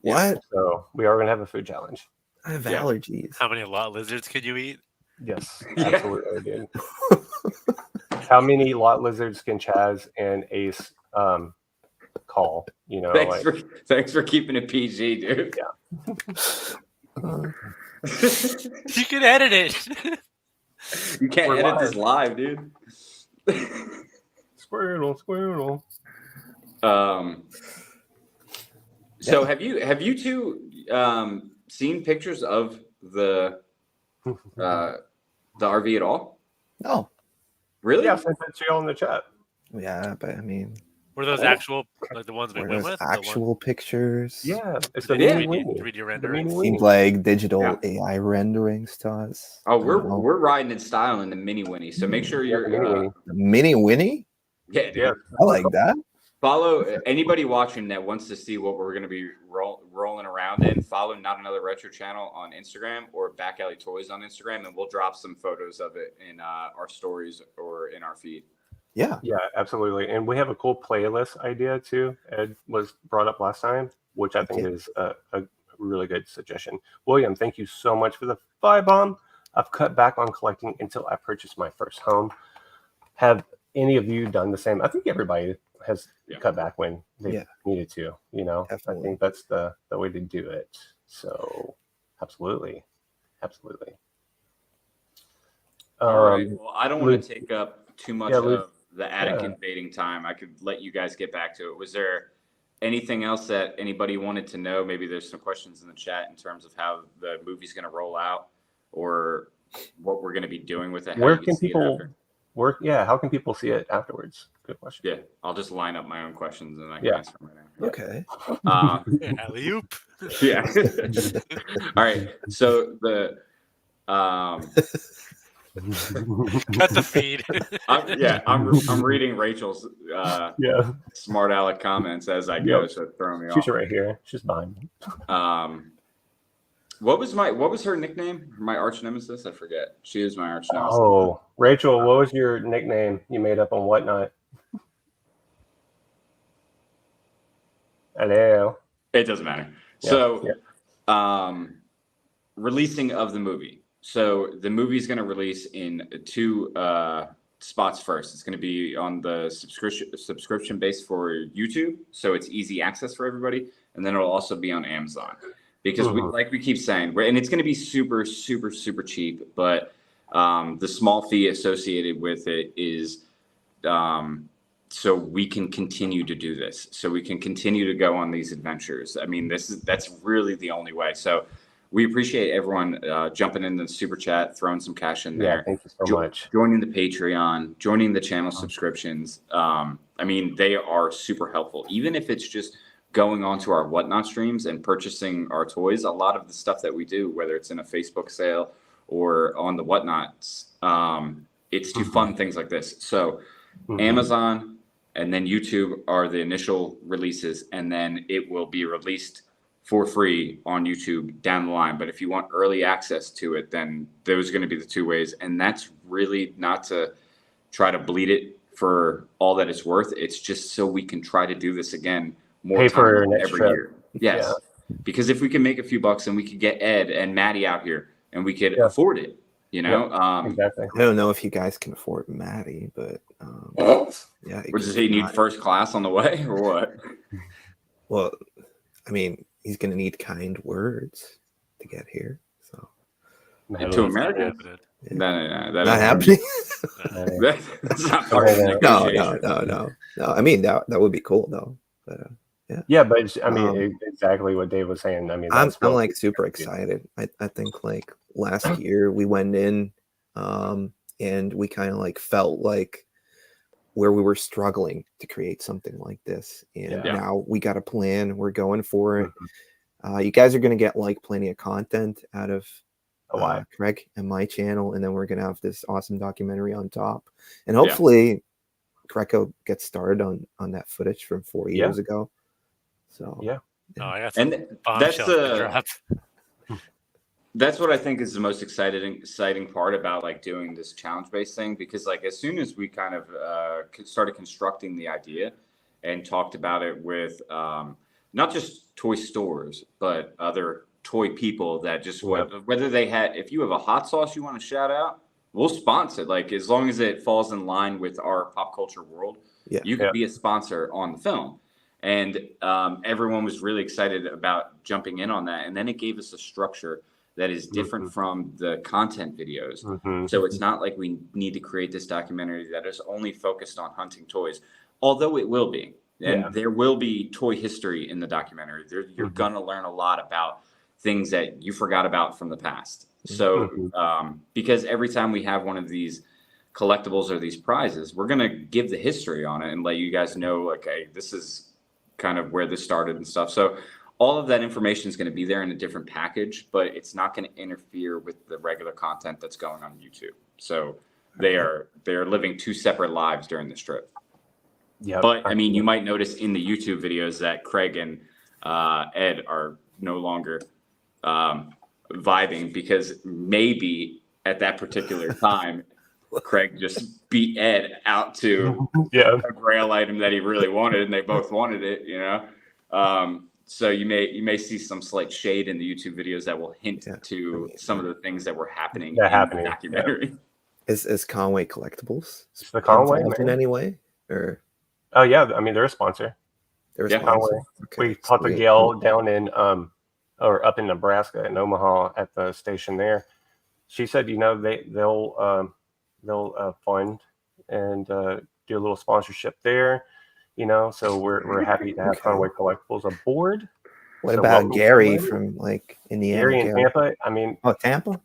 What? So we are going to have a food challenge. I have allergies. How many lot lizards could you eat? Yes, absolutely, dude. How many lot lizards can Chaz and Ace call? You know, thanks for keeping it PG, dude. Yeah. You can edit it. You can't edit this live, dude. Squirrel. So have you two seen pictures of the RV at all? No. Really? Yeah, I sent that to you all in the chat. Yeah, but I mean, were those actual like the ones we went with? Actual pictures? Yeah, it's the 3D rendering. Seemed like digital AI renderings to us. Oh, we're riding in style in the Mini Winnie, so make sure you're Mini Winnie. Yeah, dude. Yeah, I like that. Follow anybody watching that wants to see what we're going to be rolling around in. Follow Not Another Retro channel on Instagram or Back Alley Toys on Instagram, and we'll drop some photos of it in our stories or in our feed. Yeah, absolutely. And we have a cool playlist idea too. Ed was brought up last time, which I think is a really good suggestion. William, thank you so much for the 5-bomb. I've cut back on collecting until I purchased my first home. Have any of you done the same? I think everybody has cut back when they needed to. You know, definitely. I think that's the way to do it. So, absolutely. All right. Well, I don't want to take up too much of the attic invading time. I could let you guys get back to it. Was there anything else that anybody wanted to know? Maybe there's some questions in the chat in terms of how the movie's going to roll out or what we're going to be doing with it. Where can people work? Yeah, how can people see it afterwards? Good question. Yeah, I'll just line up my own questions and I can answer them right now. Okay. Alley-oop. Yeah. All right. So the cut the feed. I'm reading Rachel's smart aleck comments as I go, so throw me off. She's right here. She's behind me. What was her nickname? My arch nemesis? I forget. She is my arch nemesis. Oh, Rachel, what was your nickname you made up on Whatnot? Hello. It doesn't matter. Releasing of the movie. So the movie is going to release in 2 spots first. It's going to be on the subscription base for YouTube, so it's easy access for everybody, and then it'll also be on Amazon. Because we keep saying, and it's going to be super, super, super cheap, but the small fee associated with it is so we can continue to do this, so we can continue to go on these adventures. I mean, that's really the only way. So we appreciate everyone jumping in the super chat, throwing some cash in there. Thank you so much. Joining the Patreon, joining the channel subscriptions. I mean, they are super helpful, even if it's just going onto our Whatnot streams and purchasing our toys. A lot of the stuff that we do, whether it's in a Facebook sale or on the Whatnots, it's to fund things like this. So Amazon and then YouTube are the initial releases, and then it will be released for free on YouTube down the line. But if you want early access to it, then those are going to be the two ways. And that's really not to try to bleed it for all that it's worth. It's just so we can try to do this again more time every year. Yes. Yeah. Because if we can make a few bucks and we could get Ed and Maddie out here and we could afford it, you know? Exactly. I don't know if you guys can afford Maddie, but yeah. Does he need first class on the way or what? Well, I mean, he's going to need kind words to get here. So to America? No, not happening. That's not part of the negotiation. No. I mean, that would be cool though. But yeah, but I mean, exactly what Dave was saying. I mean, I'm like super excited. I think like last year we went in, and we kind of like felt like where we were struggling to create something like this, and now we got a plan. We're going for it. You guys are going to get like plenty of content out of Craig and my channel, and then we're going to have this awesome documentary on top, and hopefully Greco gets started on that footage from 4 years ago. So I got some bombshells to drop. That's what I think is the most exciting part about like doing this challenge-based thing, because like as soon as we kind of started constructing the idea and talked about it with not just toy stores but other toy people that just whether they had, if you have a hot sauce you want to shout out, we'll sponsor it. Like as long as it falls in line with our pop culture world, you could be a sponsor on the film. And everyone was really excited about jumping in on that, and then it gave us a structure that is different from the content videos. So it's not like we need to create this documentary that is only focused on hunting toys, although it will be. And there will be toy history in the documentary. You're going to learn a lot about things that you forgot about from the past. So because every time we have one of these collectibles or these prizes, we're going to give the history on it and let you guys know, like, hey, this is kind of where this started and stuff. So all of that information is going to be there in a different package, but it's not going to interfere with the regular content that's going on YouTube. So they are living two separate lives during this trip. But I mean, you might notice in the YouTube videos that Craig and Ed are no longer vibing, because maybe at that particular time Craig just beat Ed out to a grail item that he really wanted, and they both wanted it, you know. So you may see some slight shade in the YouTube videos that will hint to some of the things that were happening in the documentary. Is Conway Collectibles the Conway in any way, or? Oh yeah, I mean they're a sponsor. They're a sponsor. Okay, we talked to Gail down in or up in Nebraska in Omaha at the station there. She said, you know, they'll fund and do a little sponsorship there, you know. So we're happy to have Conway Collectibles aboard. What about Gary from like Indiana? Gary in Tampa. I mean, Tampa.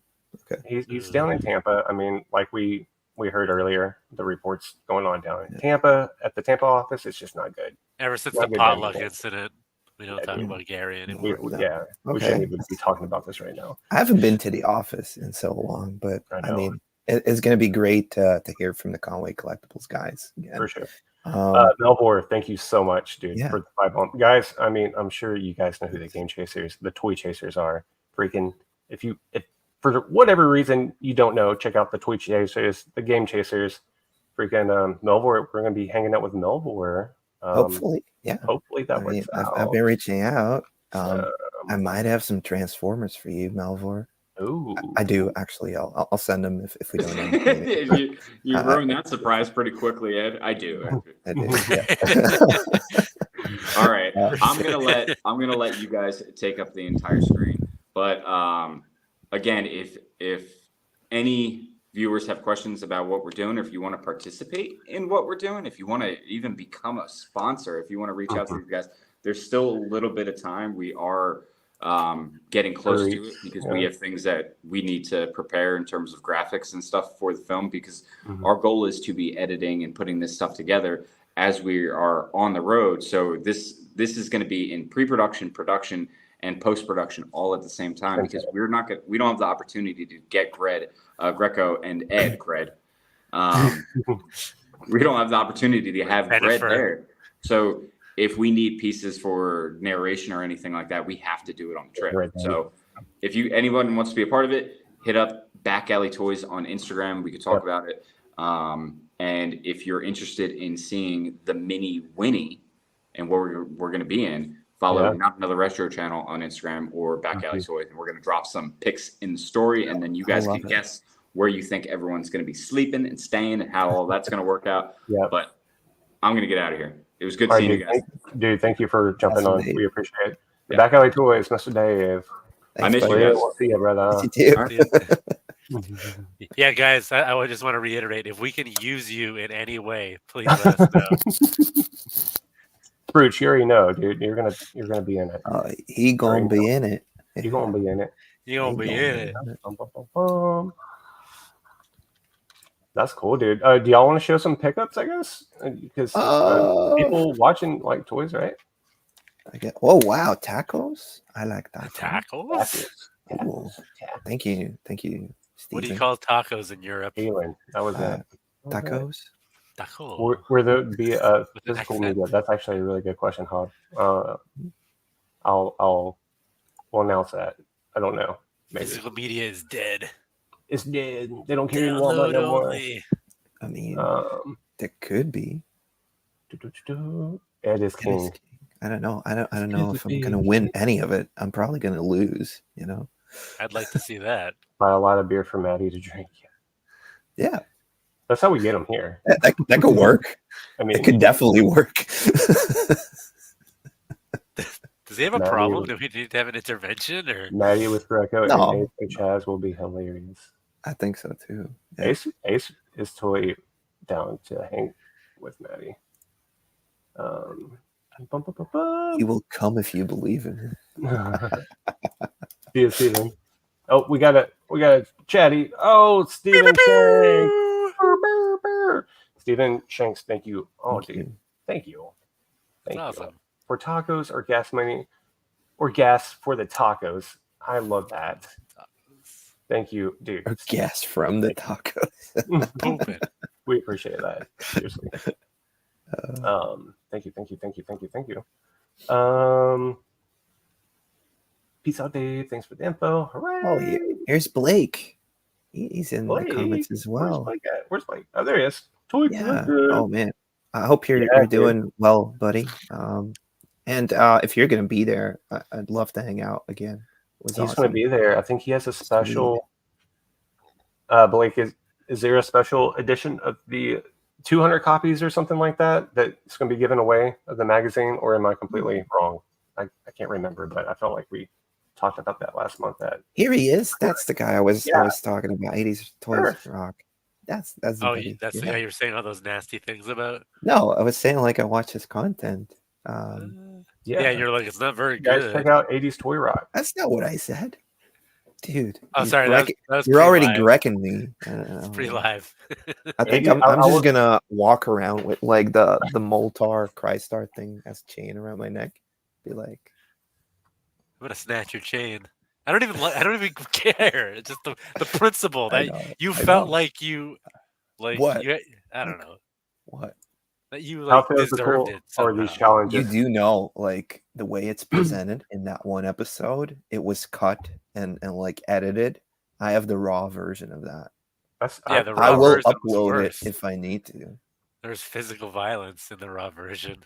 Okay, he's down in Tampa. I mean, like we heard earlier, the reports going on down in Tampa at the Tampa office. It's just not good. Ever since the potluck incident, we don't talk about Gary anymore. We shouldn't even be talking about this right now. I haven't been to the office in so long, but I mean, it's going to be great to hear from the Conway Collectibles guys again. For sure. Melvor, thank you so much, dude, for the 5 months. Guys, I mean, I'm sure you guys know who the toy chasers are. Freaking, if for whatever reason you don't know, check out the toy chasers, the game chasers. Freaking Melvor, we're going to be hanging out with Melvor. Hopefully that works out. I've been reaching out. I might have some Transformers for you, Melvor. Ooh. I do actually. I'll send them if we don't know. you ruined that surprise pretty quickly, Ed. I do. I do. Yeah. All right, I'm gonna let you guys take up the entire screen. But again, if any viewers have questions about what we're doing, or if you want to participate in what we're doing, if you want to even become a sponsor, if you want to reach out to you guys, there's still a little bit of time. We are getting close to it, because we have things that we need to prepare in terms of graphics and stuff for the film, because our goal is to be editing and putting this stuff together as we are on the road. So this is going to be in pre-production, production, and post-production all at the same time, because we don't have the opportunity to get Greco and Ed Gred. We don't have the opportunity to have Gred there. So if we need pieces for narration or anything like that, we have to do it on the trip. Right. So if anyone wants to be a part of it, hit up Back Alley Toys on Instagram. We could talk about it. And if you're interested in seeing the mini Winnie and what we're going to be in, follow Not Another Retro channel on Instagram or Back Alley Toys. And we're going to drop some pics in the story. And then you guys can guess where you think everyone's going to be sleeping and staying and how all that's going to work out. But I'm going to get out of here. It was good seeing you guys. Dude, thank you for jumping on. We appreciate it. Back Alley Toys, Mr. Dave. I miss you guys. We'll see you, brother. Yeah, guys, I just want to reiterate, if we can use you in any way, please let us know. Brooch, you already know, dude. You're gonna be in it. He gonna be in it. You're gonna be in it. You're gonna be in it. That's cool, dude. Do y'all want to show some pickups? I guess because people watching like toys, right? Oh wow, tacos! I like that. Tacos. Ooh, thank you, Steven. What do you call tacos in Europe? That was it. Tacos. Taco. Were there be a physical media? That's actually a really good question, Hod. I'll announce that. I don't know. Maybe. Physical media is dead. It's dead. They don't carry Walmart no more. I mean, there could be. It is king. I don't know. I don't know if I'm gonna win any of it. I'm probably gonna lose. You know. I'd like to see that. Buy a lot of beer for Maddie to drink. Yeah. That's how we get them here. That could work. I mean, it could definitely work. Does he have a problem? Do we need to have an intervention? Or Maddie with Greco and Chaz will be hilarious. I think so too. Yeah. Ace is totally down to hang with Maddie. He will come if you believe in him. See you, Steven. Oh, we got a chatty. Oh, Steven Shanks. Steven Shanks, thank you. Oh, dude. Thank you. Thank you. For tacos or gas money or gas for the tacos. I love that. Thank you, dude. Or gas from the tacos. We appreciate that. Seriously. Thank you. Peace out, Dave. Thanks for the info. Hooray! Oh, here's Blake. He's in the comments as well. Where's Blake? Oh, there he is. Oh man, I hope you're doing well, buddy. And if you're gonna be there, I'd love to hang out again. He's gonna be there. I think he has a special. Blake, is there a special edition of the 200 copies or something like that that's going to be given away of the magazine, or am I completely wrong? I can't remember, but I felt like we talked about that last month. That here he is. That's the guy I was talking about. 80s Toys Rock. That's the the guy you were saying all those nasty things about. No, I was saying like I watch his content. You're like it's not very good. Guys, check out 80s Toy Rock. That's not what I said, dude. Oh, sorry, that was you're already wrecking me. It's pretty live. I think I'm just gonna walk around with like the Moltar Crystar thing as chain around my neck. Be like, I'm gonna snatch your chain. I don't even care. It's just the principle that you felt like you what? I don't know what. That you like deserved it. Or these challenges. You do know, like the way it's presented in that one episode, it was cut and like edited. I have the raw version of that. I will upload it if I need to. There's physical violence in the raw version.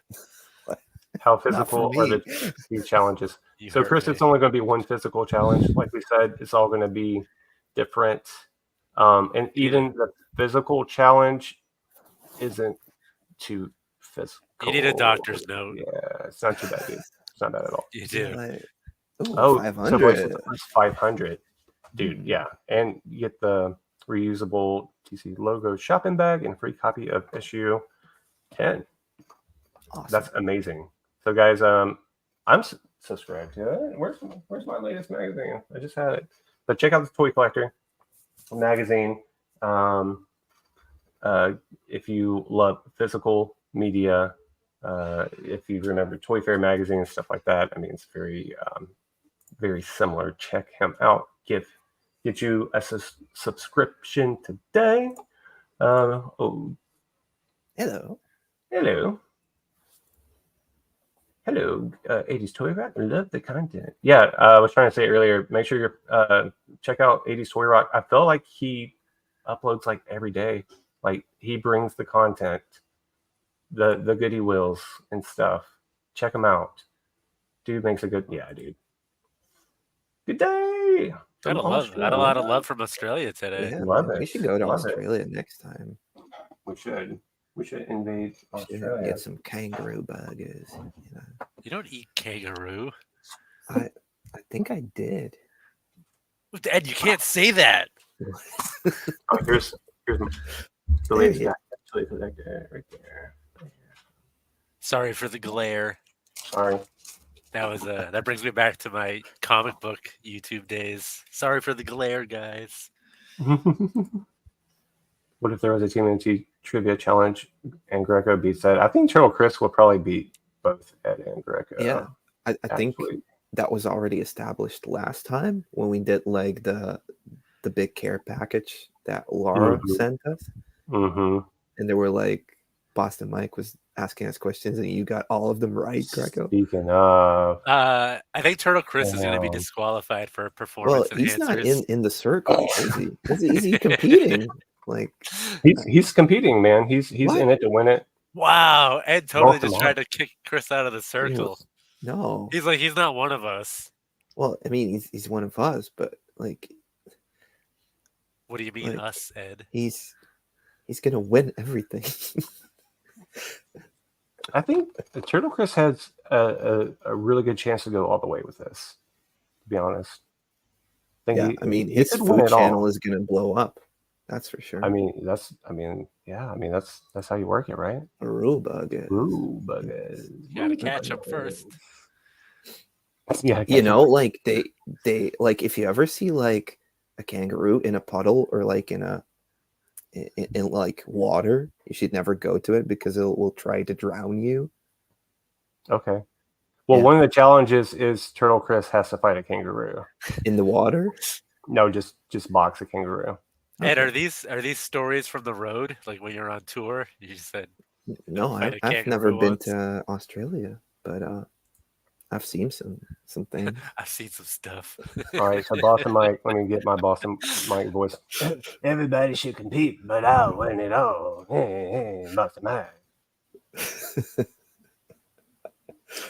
How physical are these challenges? So, Chris, it's only going to be one physical challenge. Like we said, it's all going to be different. And even the physical challenge isn't too physical. You need a doctor's note. Yeah, it's not too bad, dude. It's not bad at all. You do. Ooh, 500. So 500. Dude, yeah. And you get the reusable TC logo shopping bag and free copy of issue 10. Awesome. That's amazing. So, guys, I'm subscribed to it. Where's my latest magazine? I just had it. But check out the Toy Collector magazine. If you love physical media, if you remember Toy Fair magazine and stuff like that, I mean, it's very, very similar. Check him out. Get you a subscription today. Hello. Hello, 80s Toy Rock. Love the content. Yeah, I was trying to say earlier. Make sure you check out 80s Toy Rock. I feel like he uploads like every day. Like he brings the content, the goodie wheels and stuff. Check him out. Dude makes a good. Yeah, dude. Good day. Got a lot of love from Australia today. Yeah, Love man. it. We should go to Love it. Australia next time. We should. We should invade Should Australia. get some kangaroo burgers. You know, You don't eat kangaroo. I think I did. Ed, you can't say that. Oh, here's the latest back actually right there. Sorry for the glare. Sorry. That brings me back to my comic book YouTube days. Sorry for the glare, guys. What if there was a TMNT trivia challenge and Greco beats Ed? I think Turtle Chris will probably beat both Ed and Greco. Yeah, I think that was already established last time when we did like the big care package that Laura sent us. Mm-hmm. And there were like Boston Mike was asking us questions and you got all of them right, Greco. Speaking of, I think Turtle Chris is going to be disqualified for performance well, he's enhancers. not in the circle, is he? Is he competing? Like he's competing, man. He's in it to win it. Wow, Ed totally just tried to kick Chris out of the circle. No, he's like he's not one of us. Well, I mean, he's one of us, but like, what do you mean like, us, Ed? He's gonna win everything. I think the Turtle Chris has a really good chance to go all the way with this. To be honest, I mean, his food channel is gonna blow up. That's for sure. I mean, that's how you work it, right? Rule buggers. You gotta catch them first. Yeah, you know, like they like if you ever see like a kangaroo in a puddle or like in like water, you should never go to it because it will try to drown you. Okay. Well, one of the challenges is Turtle Chris has to fight a kangaroo in the water. No, just box a kangaroo. Ed, are these stories from the road? Like when you're on tour, you said. No, I've never been to Australia, but I've seen some things. I've seen some stuff. All right, so Boston Mike, let me get my Boston Mike voice. Everybody should compete, but I'll win it all. Hey, Boston Mike.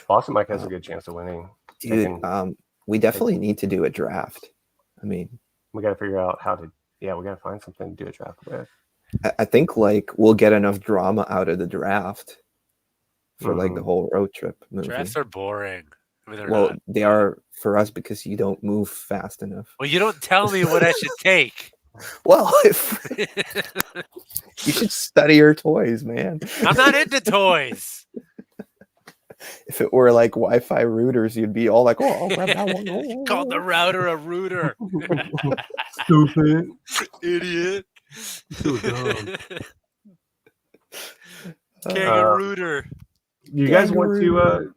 Boston Mike has a good chance of winning. Dude, we definitely need to do a draft. I mean, we got to figure out how to. Yeah, we got to find something to do a draft with. I think like we'll get enough drama out of the draft for like the whole road trip movie. Drafts are boring. I mean, well, they are for us because you don't move fast enough. Well, you don't tell me what I should take. Well, you should study your toys, man. I'm not into toys. If it were like Wi-Fi routers, you'd be all like, "Oh, I'll grab that one." You called the router a router. Stupid idiot. So dumb. Kangarooter. You guys want to?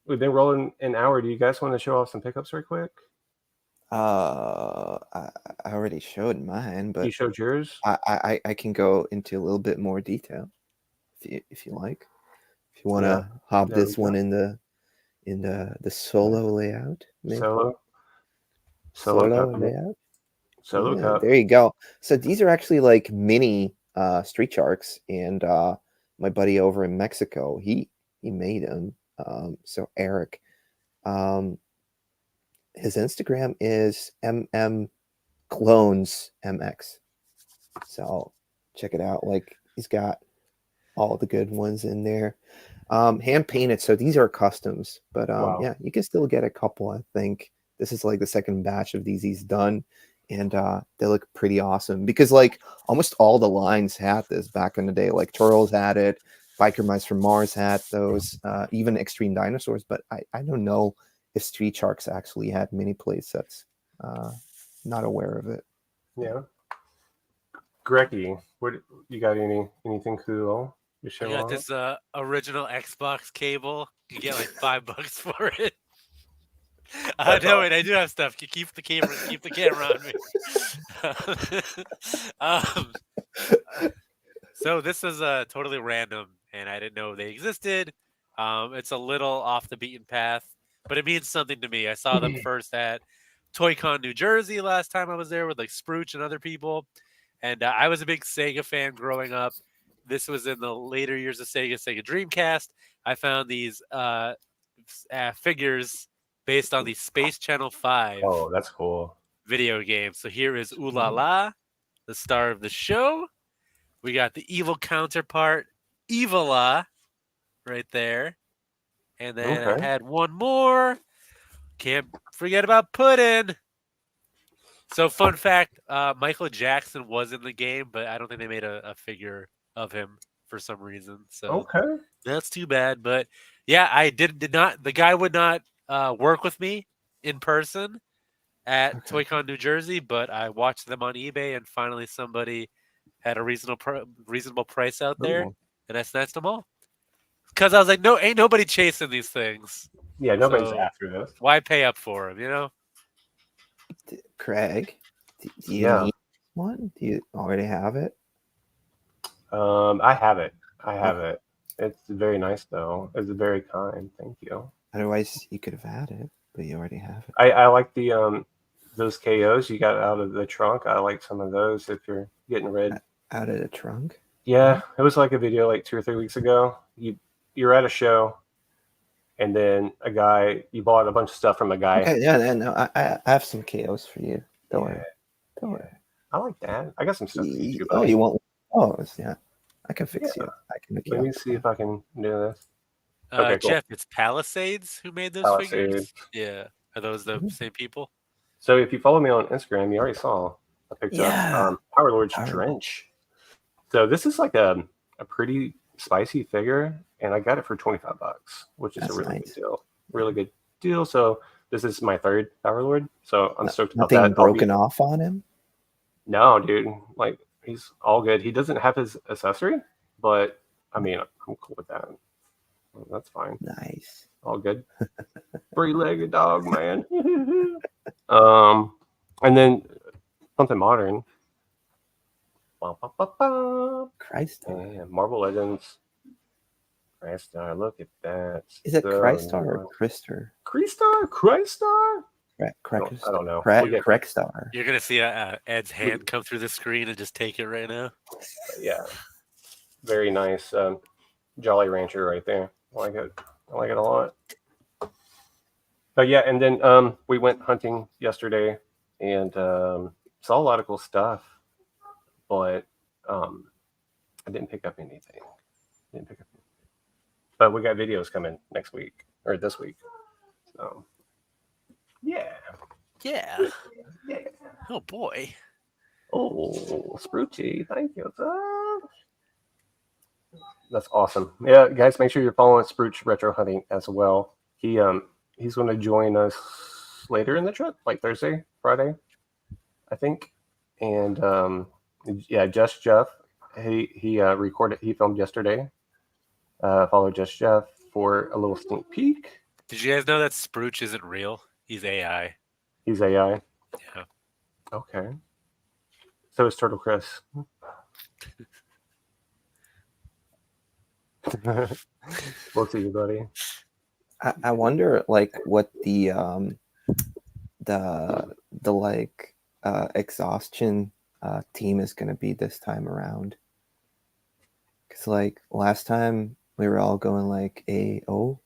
We've been rolling an hour. Do you guys want to show off some pickups right quick? I already showed mine, but you showed yours. I can go into a little bit more detail if you like. If you want to hop this one in the solo layout, maybe. Solo layout. Solo cup. There you go. So these are actually like mini Street Sharks, and my buddy over in Mexico, he made them. So Eric, his Instagram is clones.mx. So check it out. Like he's got all the good ones in there. Hand painted. So these are customs, but yeah, you can still get a couple. I think this is like the second batch of these he's done, and they look pretty awesome because like almost all the lines had this back in the day. Like Turtles had it. Biker Mice from Mars had those, even Extreme Dinosaurs, but I don't know if Street Sharks actually had mini play sets. Not aware of it. Yeah. Greggy, what you got? Anything cool? I got this original Xbox cable. You get like $5 for it. No, wait, I do have stuff. You keep the camera on me. So this is totally random, and I didn't know they existed. It's a little off the beaten path, but it means something to me. I saw them first at ToyCon New Jersey last time I was there with like Sprooch and other people, and I was a big Sega fan growing up. This was in the later years of Sega Dreamcast. I found these figures based on the Space Channel 5 Oh, that's cool. video game. So here is Ooh La La, the star of the show. We got the evil counterpart, Evola, right there. And then I had one more. Can't forget about Puddin'. So, fun fact, Michael Jackson was in the game, but I don't think they made a figure of him for some reason. So that's too bad. But yeah, I did not. The guy would not work with me in person at ToyCon New Jersey, but I watched them on eBay, and finally somebody had a reasonable price out there, and I snatched them all. Because I was like, no, ain't nobody chasing these things. Yeah, nobody's after this. Why pay up for them, you know? Craig, do you need one? Do you already have it? I have it. It's very nice, though. It's very kind. Thank you. Otherwise, you could have had it, but you already have it. I like the those KOs you got out of the trunk. I like some of those if you're getting rid. Out of the trunk? Yeah, it was like a video like 2 or 3 weeks ago. You're at a show, and then you bought a bunch of stuff from a guy. Okay, no, I have some KOs for you. Don't worry. I like that. I got some stuff for you too. Oh, you want? Oh, yeah. I can fix you. I can make you. Let me see if I can do this. Okay, cool. Jeff, it's Palisades who made those figures? Yeah. Are those the same people? So if you follow me on Instagram, you already saw I picked up Power Lord's Drench. So this is like a pretty spicy figure, and I got it for $25, which is a really good deal. Really good deal. So this is my third Power Lord. So I'm stoked about that. Nothing broken off on him? No, dude. Like, he's all good. He doesn't have his accessory, but I mean, I'm cool with that. That's fine. Nice. All good. Three-legged dog, man. And then something modern. Christ. Yeah, Marvel Legends. Crystar, look at that. Is it Crystar or Krister? Crystar? I don't know. Crystar. You're gonna see Ed's hand come through the screen and just take it right now. Yeah, very nice. Jolly Rancher right there. I like it. I like it a lot. But yeah, and then we went hunting yesterday and saw a lot of cool stuff, but I didn't pick up anything. But we got videos coming next week or this week. So yeah. Oh boy. Oh, Spruchy, thank you, sir. That's awesome. Yeah, guys, make sure you're following Spruch Retro Hunting as well. He's going to join us later in the trip, like Thursday, Friday, I think. And Just Jeff, he recorded, he filmed yesterday. Follow Just Jeff for a little sneak peek. Did you guys know that Spruch isn't real? He's AI. He's AI. Yeah. Okay. So is Turtle Chris. We'll see you, buddy. I wonder, like, what the exhaustion team is going to be this time around. Because, like, last time we were all going like AO,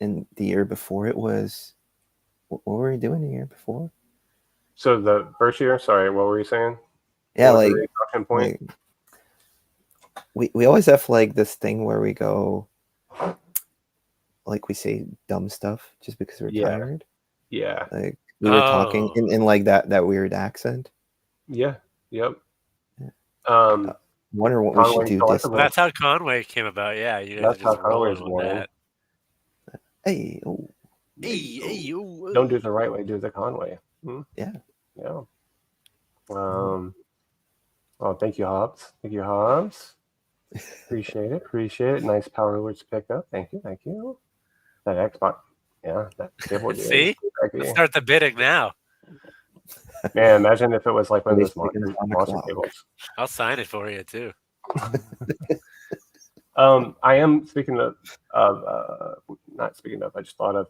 and the year before it was, what were we doing the year before? So the first year, sorry, what were you saying? Yeah, like, point? We always have like this thing where we go, like, we say dumb stuff just because we're tired. Yeah. Like, we were talking in like that weird accent. Yeah. Yep. Wonder what we should do this. That's how Conway came about. Yeah, you guys that's how Conway's born. Hey, don't do it the right way. Do it the Conway. Yeah. Oh, thank you, Hobbs. Appreciate it. Nice Power Words picked up. Thank you. That Xbox. Yeah, that cable. See? Let's start the bidding now. Man, imagine if it was like one of those monster cables. I'll sign it for you too. I am not speaking of. I just thought of.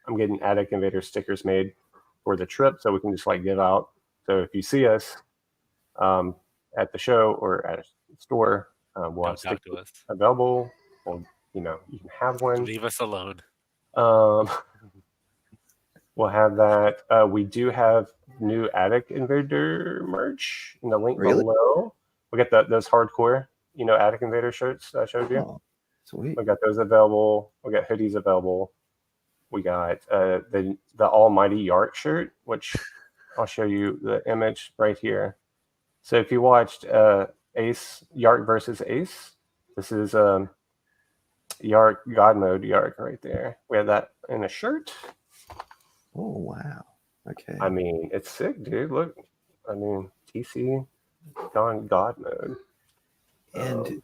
I'm getting Attic Invader stickers made for the trip, so we can just like give out. So if you see us at the show or at a store, we'll have Don't talk to stickers us. available. Well, you can have one. Leave us alone. We'll have that. We do have new Attic Invader merch in the link below. We got those hardcore, Attic Invader shirts that I showed you. Oh, sweet. We got those available. We got hoodies available. We got the Almighty Yark shirt, which I'll show you the image right here. So if you watched Yark versus Ace, this is Yark God Mode Yark right there. We have that in a shirt. Oh wow. Okay. I mean, it's sick, dude. Look, I mean, TC gone God Mode. And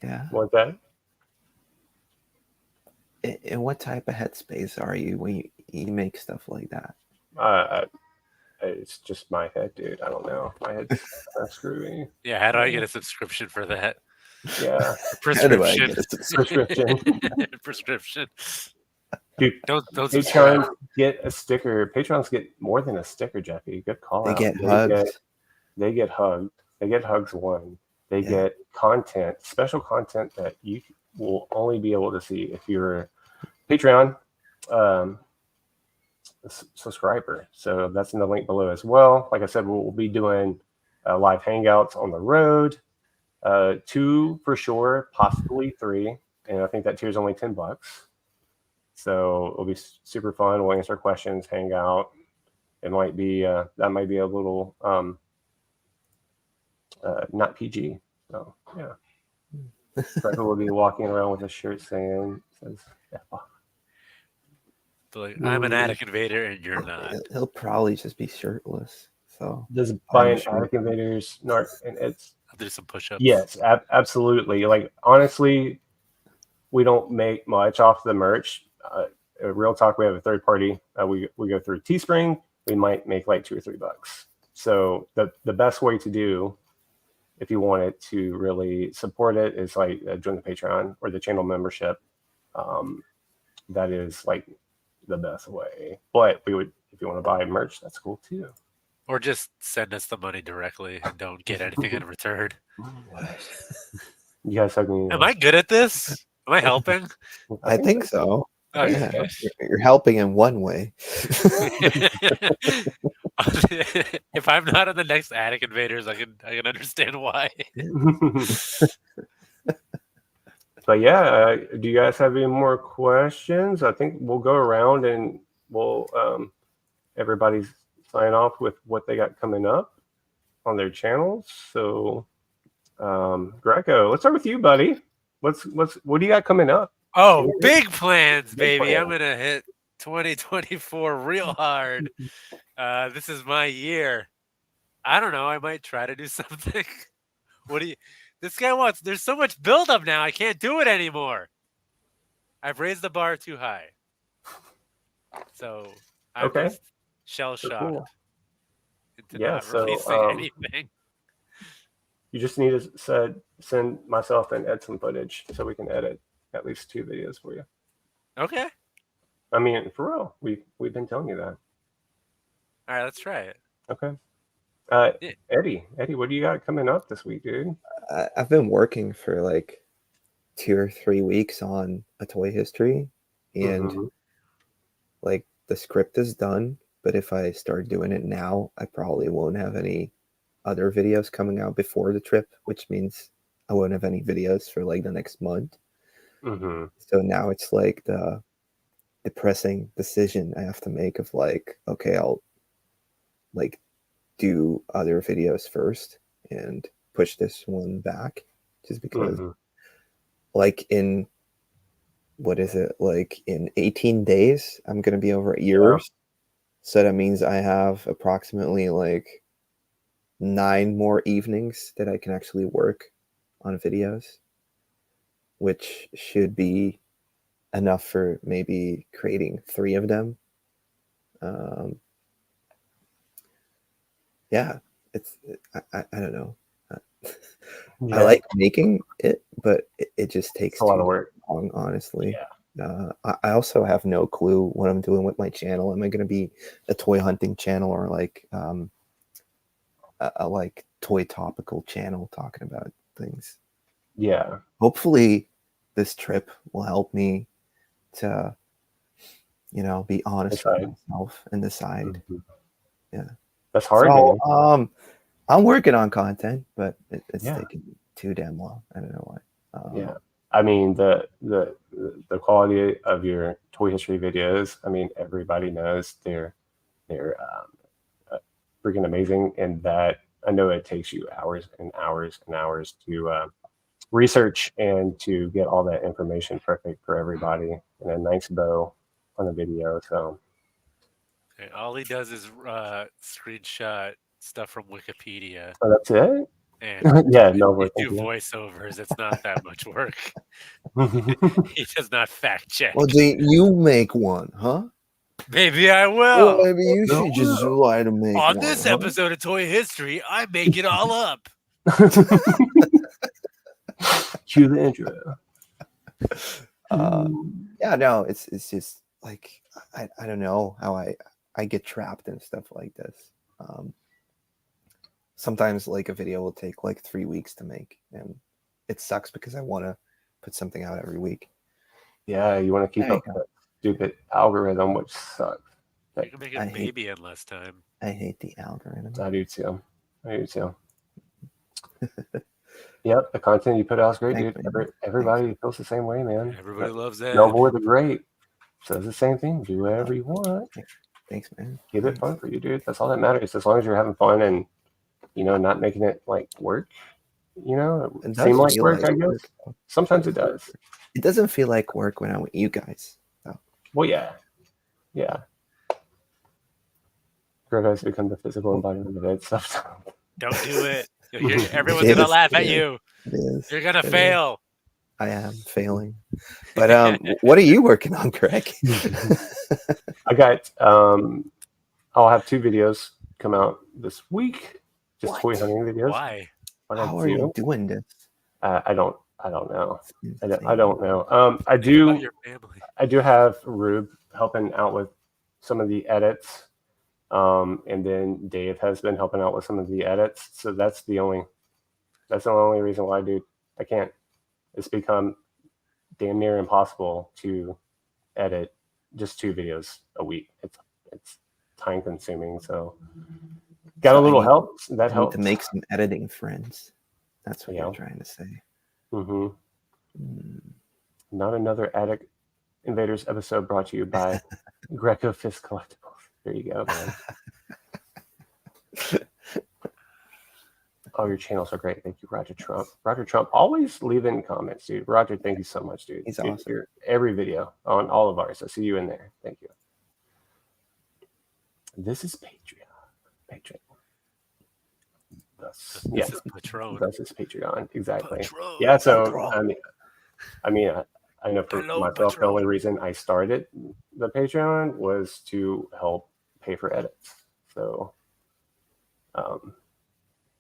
yeah. What's that? In what type of headspace are you when you make stuff like that? It's just my head, dude. I don't know. My head's screwy. Yeah, how do I get a subscription for that? Yeah. Prescription. How do I get a Prescription. Prescription. Dude, don't Patrons get a sticker. Patrons get more than a sticker, Jeffy. Good call. They get hugs. They get hugged. They get hugs one. They get content, special content that you will only be able to see if you're a Patreon subscriber. So that's in the link below as well. Like I said, we'll be doing live hangouts on the road. 2 for sure, possibly 3. And I think that tier is only $10. So it'll be super fun. We'll answer questions, hang out. It might be that might be a little not PG. So yeah. Franco will be walking around with a shirt says like, I'm an Attic Invader and you're not. He'll probably just be shirtless. So does buy an Attic Invaders narc and it's I'll do some push-ups. Yes, absolutely. Like honestly, we don't make much off the merch. Real talk, we have a third party. We go through Teespring. We might make like $2 or $3. So the best way to do, if you want it to really support it, is like join the Patreon or the channel membership. That is like the best way. But we would, if you want to buy merch, that's cool too. Or just send us the money directly and don't get anything in return. You guys have me. Am I good at this? Am I helping? I think so. Okay. Yeah, you're helping in one way. If I'm not on the next Attic Invaders, I can understand why. But yeah, do you guys have any more questions? I think we'll go around and we'll everybody sign off with what they got coming up on their channels. So Greco, let's start with you, buddy. What do you got coming up? Oh, big plans, baby. I'm going to hit 2024 real hard. This is my year. I don't know. I might try to do something. This guy wants, there's so much buildup now. I can't do it anymore. I've raised the bar too high. So I'm just shell-shocked into not releasing anything. You just need to send myself and Ed some footage so we can edit at least 2 videos for you. Okay. I mean, for real, we've been telling you that. All right, let's try it. Okay. Eddie, what do you got coming up this week, dude? I've been working for like 2 or 3 weeks on a toy history, and like the script is done. But if I start doing it now, I probably won't have any other videos coming out before the trip, which means I won't have any videos for like the next month. So now it's like the depressing decision I have to make of like, okay, I'll like do other videos first and push this one back just because like in in 18 days I'm gonna be over yours. So that means I have approximately like 9 more evenings that I can actually work on videos, which should be enough for maybe creating 3 of them. Yeah, it's I don't know. I like making it, but it just takes a lot of work. Long, honestly. I also have no clue what I'm doing with my channel. Am I going to be a toy hunting channel or like a like toy topical channel talking about things? Yeah. Hopefully, this trip will help me to, be honest with myself and decide. Mm-hmm. Yeah, that's hard. So, man. I'm working on content, but it's taking too damn long. I don't know why. Yeah. I mean, the quality of your toy history videos, I mean, everybody knows they're freaking amazing, and that I know it takes you hours and hours and hours to research and to get all that information perfect for everybody and a nice bow on a video. So all he does is screenshot stuff from Wikipedia. so that's it. And yeah, you do voiceovers. It's not that much work. He does not fact check. Well, do you make one, huh? Maybe I will. Well, maybe you should just try to make on one, this huh? episode of Toy History. I make it all up. Cue the intro. Yeah, no, it's just like I don't know how I get trapped in stuff like this. Sometimes like a video will take like 3 weeks to make, and it sucks because I want to put something out every week. Yeah, you want to keep up with that stupid algorithm, which sucks. You can make a baby in less time. I hate the algorithm. I do too. Yep, the content you put out is great, dude. Everybody feels the same way, man. Everybody loves that. No Boy the Great says the same thing. Do whatever you want. Thanks, man. Keep it fun for you, dude. That's all that matters. As long as you're having fun and not making it like work. It seem like work, I guess. Sometimes it does. It doesn't feel like work when I'm with you guys. So. Well, yeah. Greg has become the physical embodiment of it. Stuff. Don't do it. Everyone's gonna laugh at you. You're gonna fail. I am failing. But what are you working on, Greg? I got I'll have 2 videos come out this week. Just toy hunting videos. Why? How are you doing this? I don't know. I don't know. I do have Rube helping out with some of the edits. And then Dave has been helping out with some of the edits. So that's the only reason why, dude. I can't. It's become damn near impossible to edit just 2 videos a week. It's time consuming. So got a little help. That helps. To make some editing friends. That's what you're trying to say. Mm-hmm. Not another Attic Invaders episode brought to you by Greco Fist Collectibles. There you go, man. Oh, your channels are great. Thank you, Roger Trump. Roger Trump, always leave in comments, dude. Roger, thank you so much, dude. He's awesome. Every video on all of ours. I see you in there. Thank you. This is Patreon. This is Patron. This is Patreon. Exactly. Patron. Yeah. So I mean, I know for myself, the only reason I started the Patreon was to help pay for edits. So,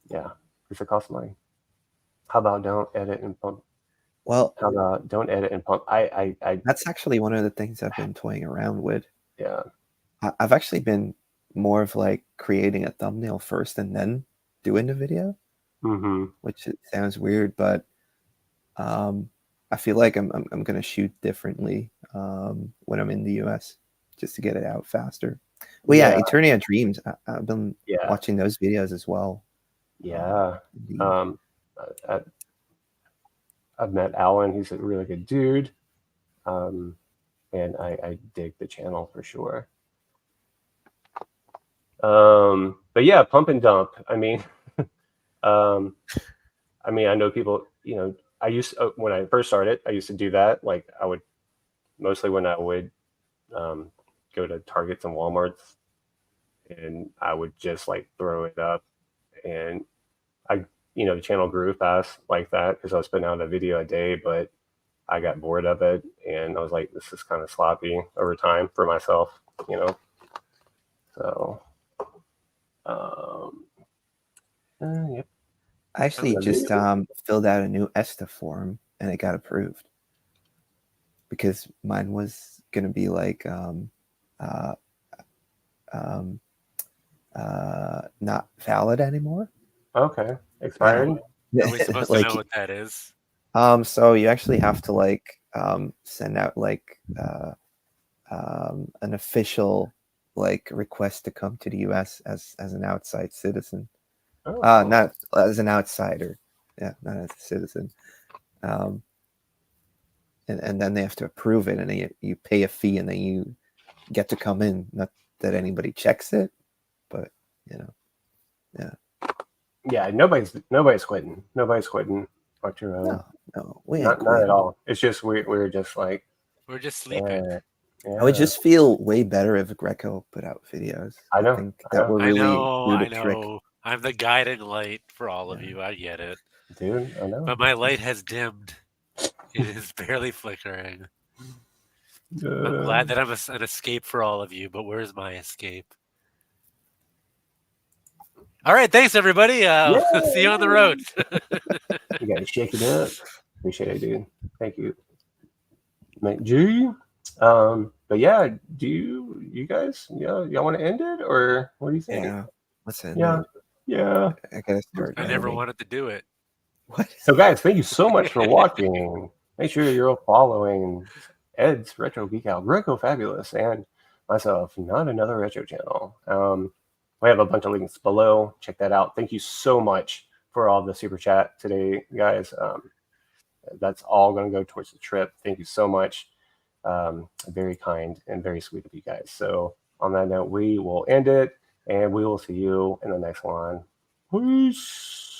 yeah, it's a cost of money. How about don't edit and pump? Well, how about don't edit and pump? I that's actually one of the things I've been toying around with. Yeah, I've actually been more of like creating a thumbnail first and then doing the video, which it sounds weird, but I feel like I'm gonna shoot differently when I'm in the US just to get it out faster. Well, yeah, Eternia Dreams. I've been watching those videos as well. Yeah, I've met Alan. He's a really good dude, and I dig the channel for sure. But yeah, pump and dump. I mean, I know people. I used when I first started, I used to do that. Like I would mostly when I would go to Targets and Walmarts, and I would just like throw it up, and the channel grew fast like that because I was putting out a video a day, but I got bored of it, and I was like, this is kind of sloppy over time for myself, So, yep. I actually just filled out a new ESTA form and it got approved because mine was gonna be like not valid anymore. Okay, expired. Are we supposed to know what that is? So you actually have to like send out like an official like request to come to the U.S. as an outside citizen. Oh. Not as an outsider. Yeah, not as a citizen. And then they have to approve it, and then you pay a fee, and then you get to come in. Not that anybody checks it, but yeah. Yeah, nobody's quitting. Nobody's quitting. Arturo. No, we ain't not at all. It's just we're just like we're just sleeping. I would just feel way better if Greco put out videos. I know. I think that would really do the trick. I'm the guiding light for all of you. I get it. Dude, I know. But my light has dimmed. It is barely flickering. I'm glad that I'm an escape for all of you, but where's my escape? All right, thanks everybody. See you on the road. You gotta shake it up. Appreciate it, dude. Thank you, Mate G. But yeah, do you guys y'all want to end it or what do you think? Yeah, let's end it. Yeah. I gotta start. I never wanted to do it. What? So guys, thank you so much for watching. Make sure you're all following Ed's Retro Geek Out, Greco Fabulous, and myself, Not Another Retro Channel. We have a bunch of links below. Check that out. Thank you so much for all the super chat today, guys. That's all going to go towards the trip. Thank you so much. Very kind and very sweet of you guys. So on that note, we will end it, and we will see you in the next one. Peace.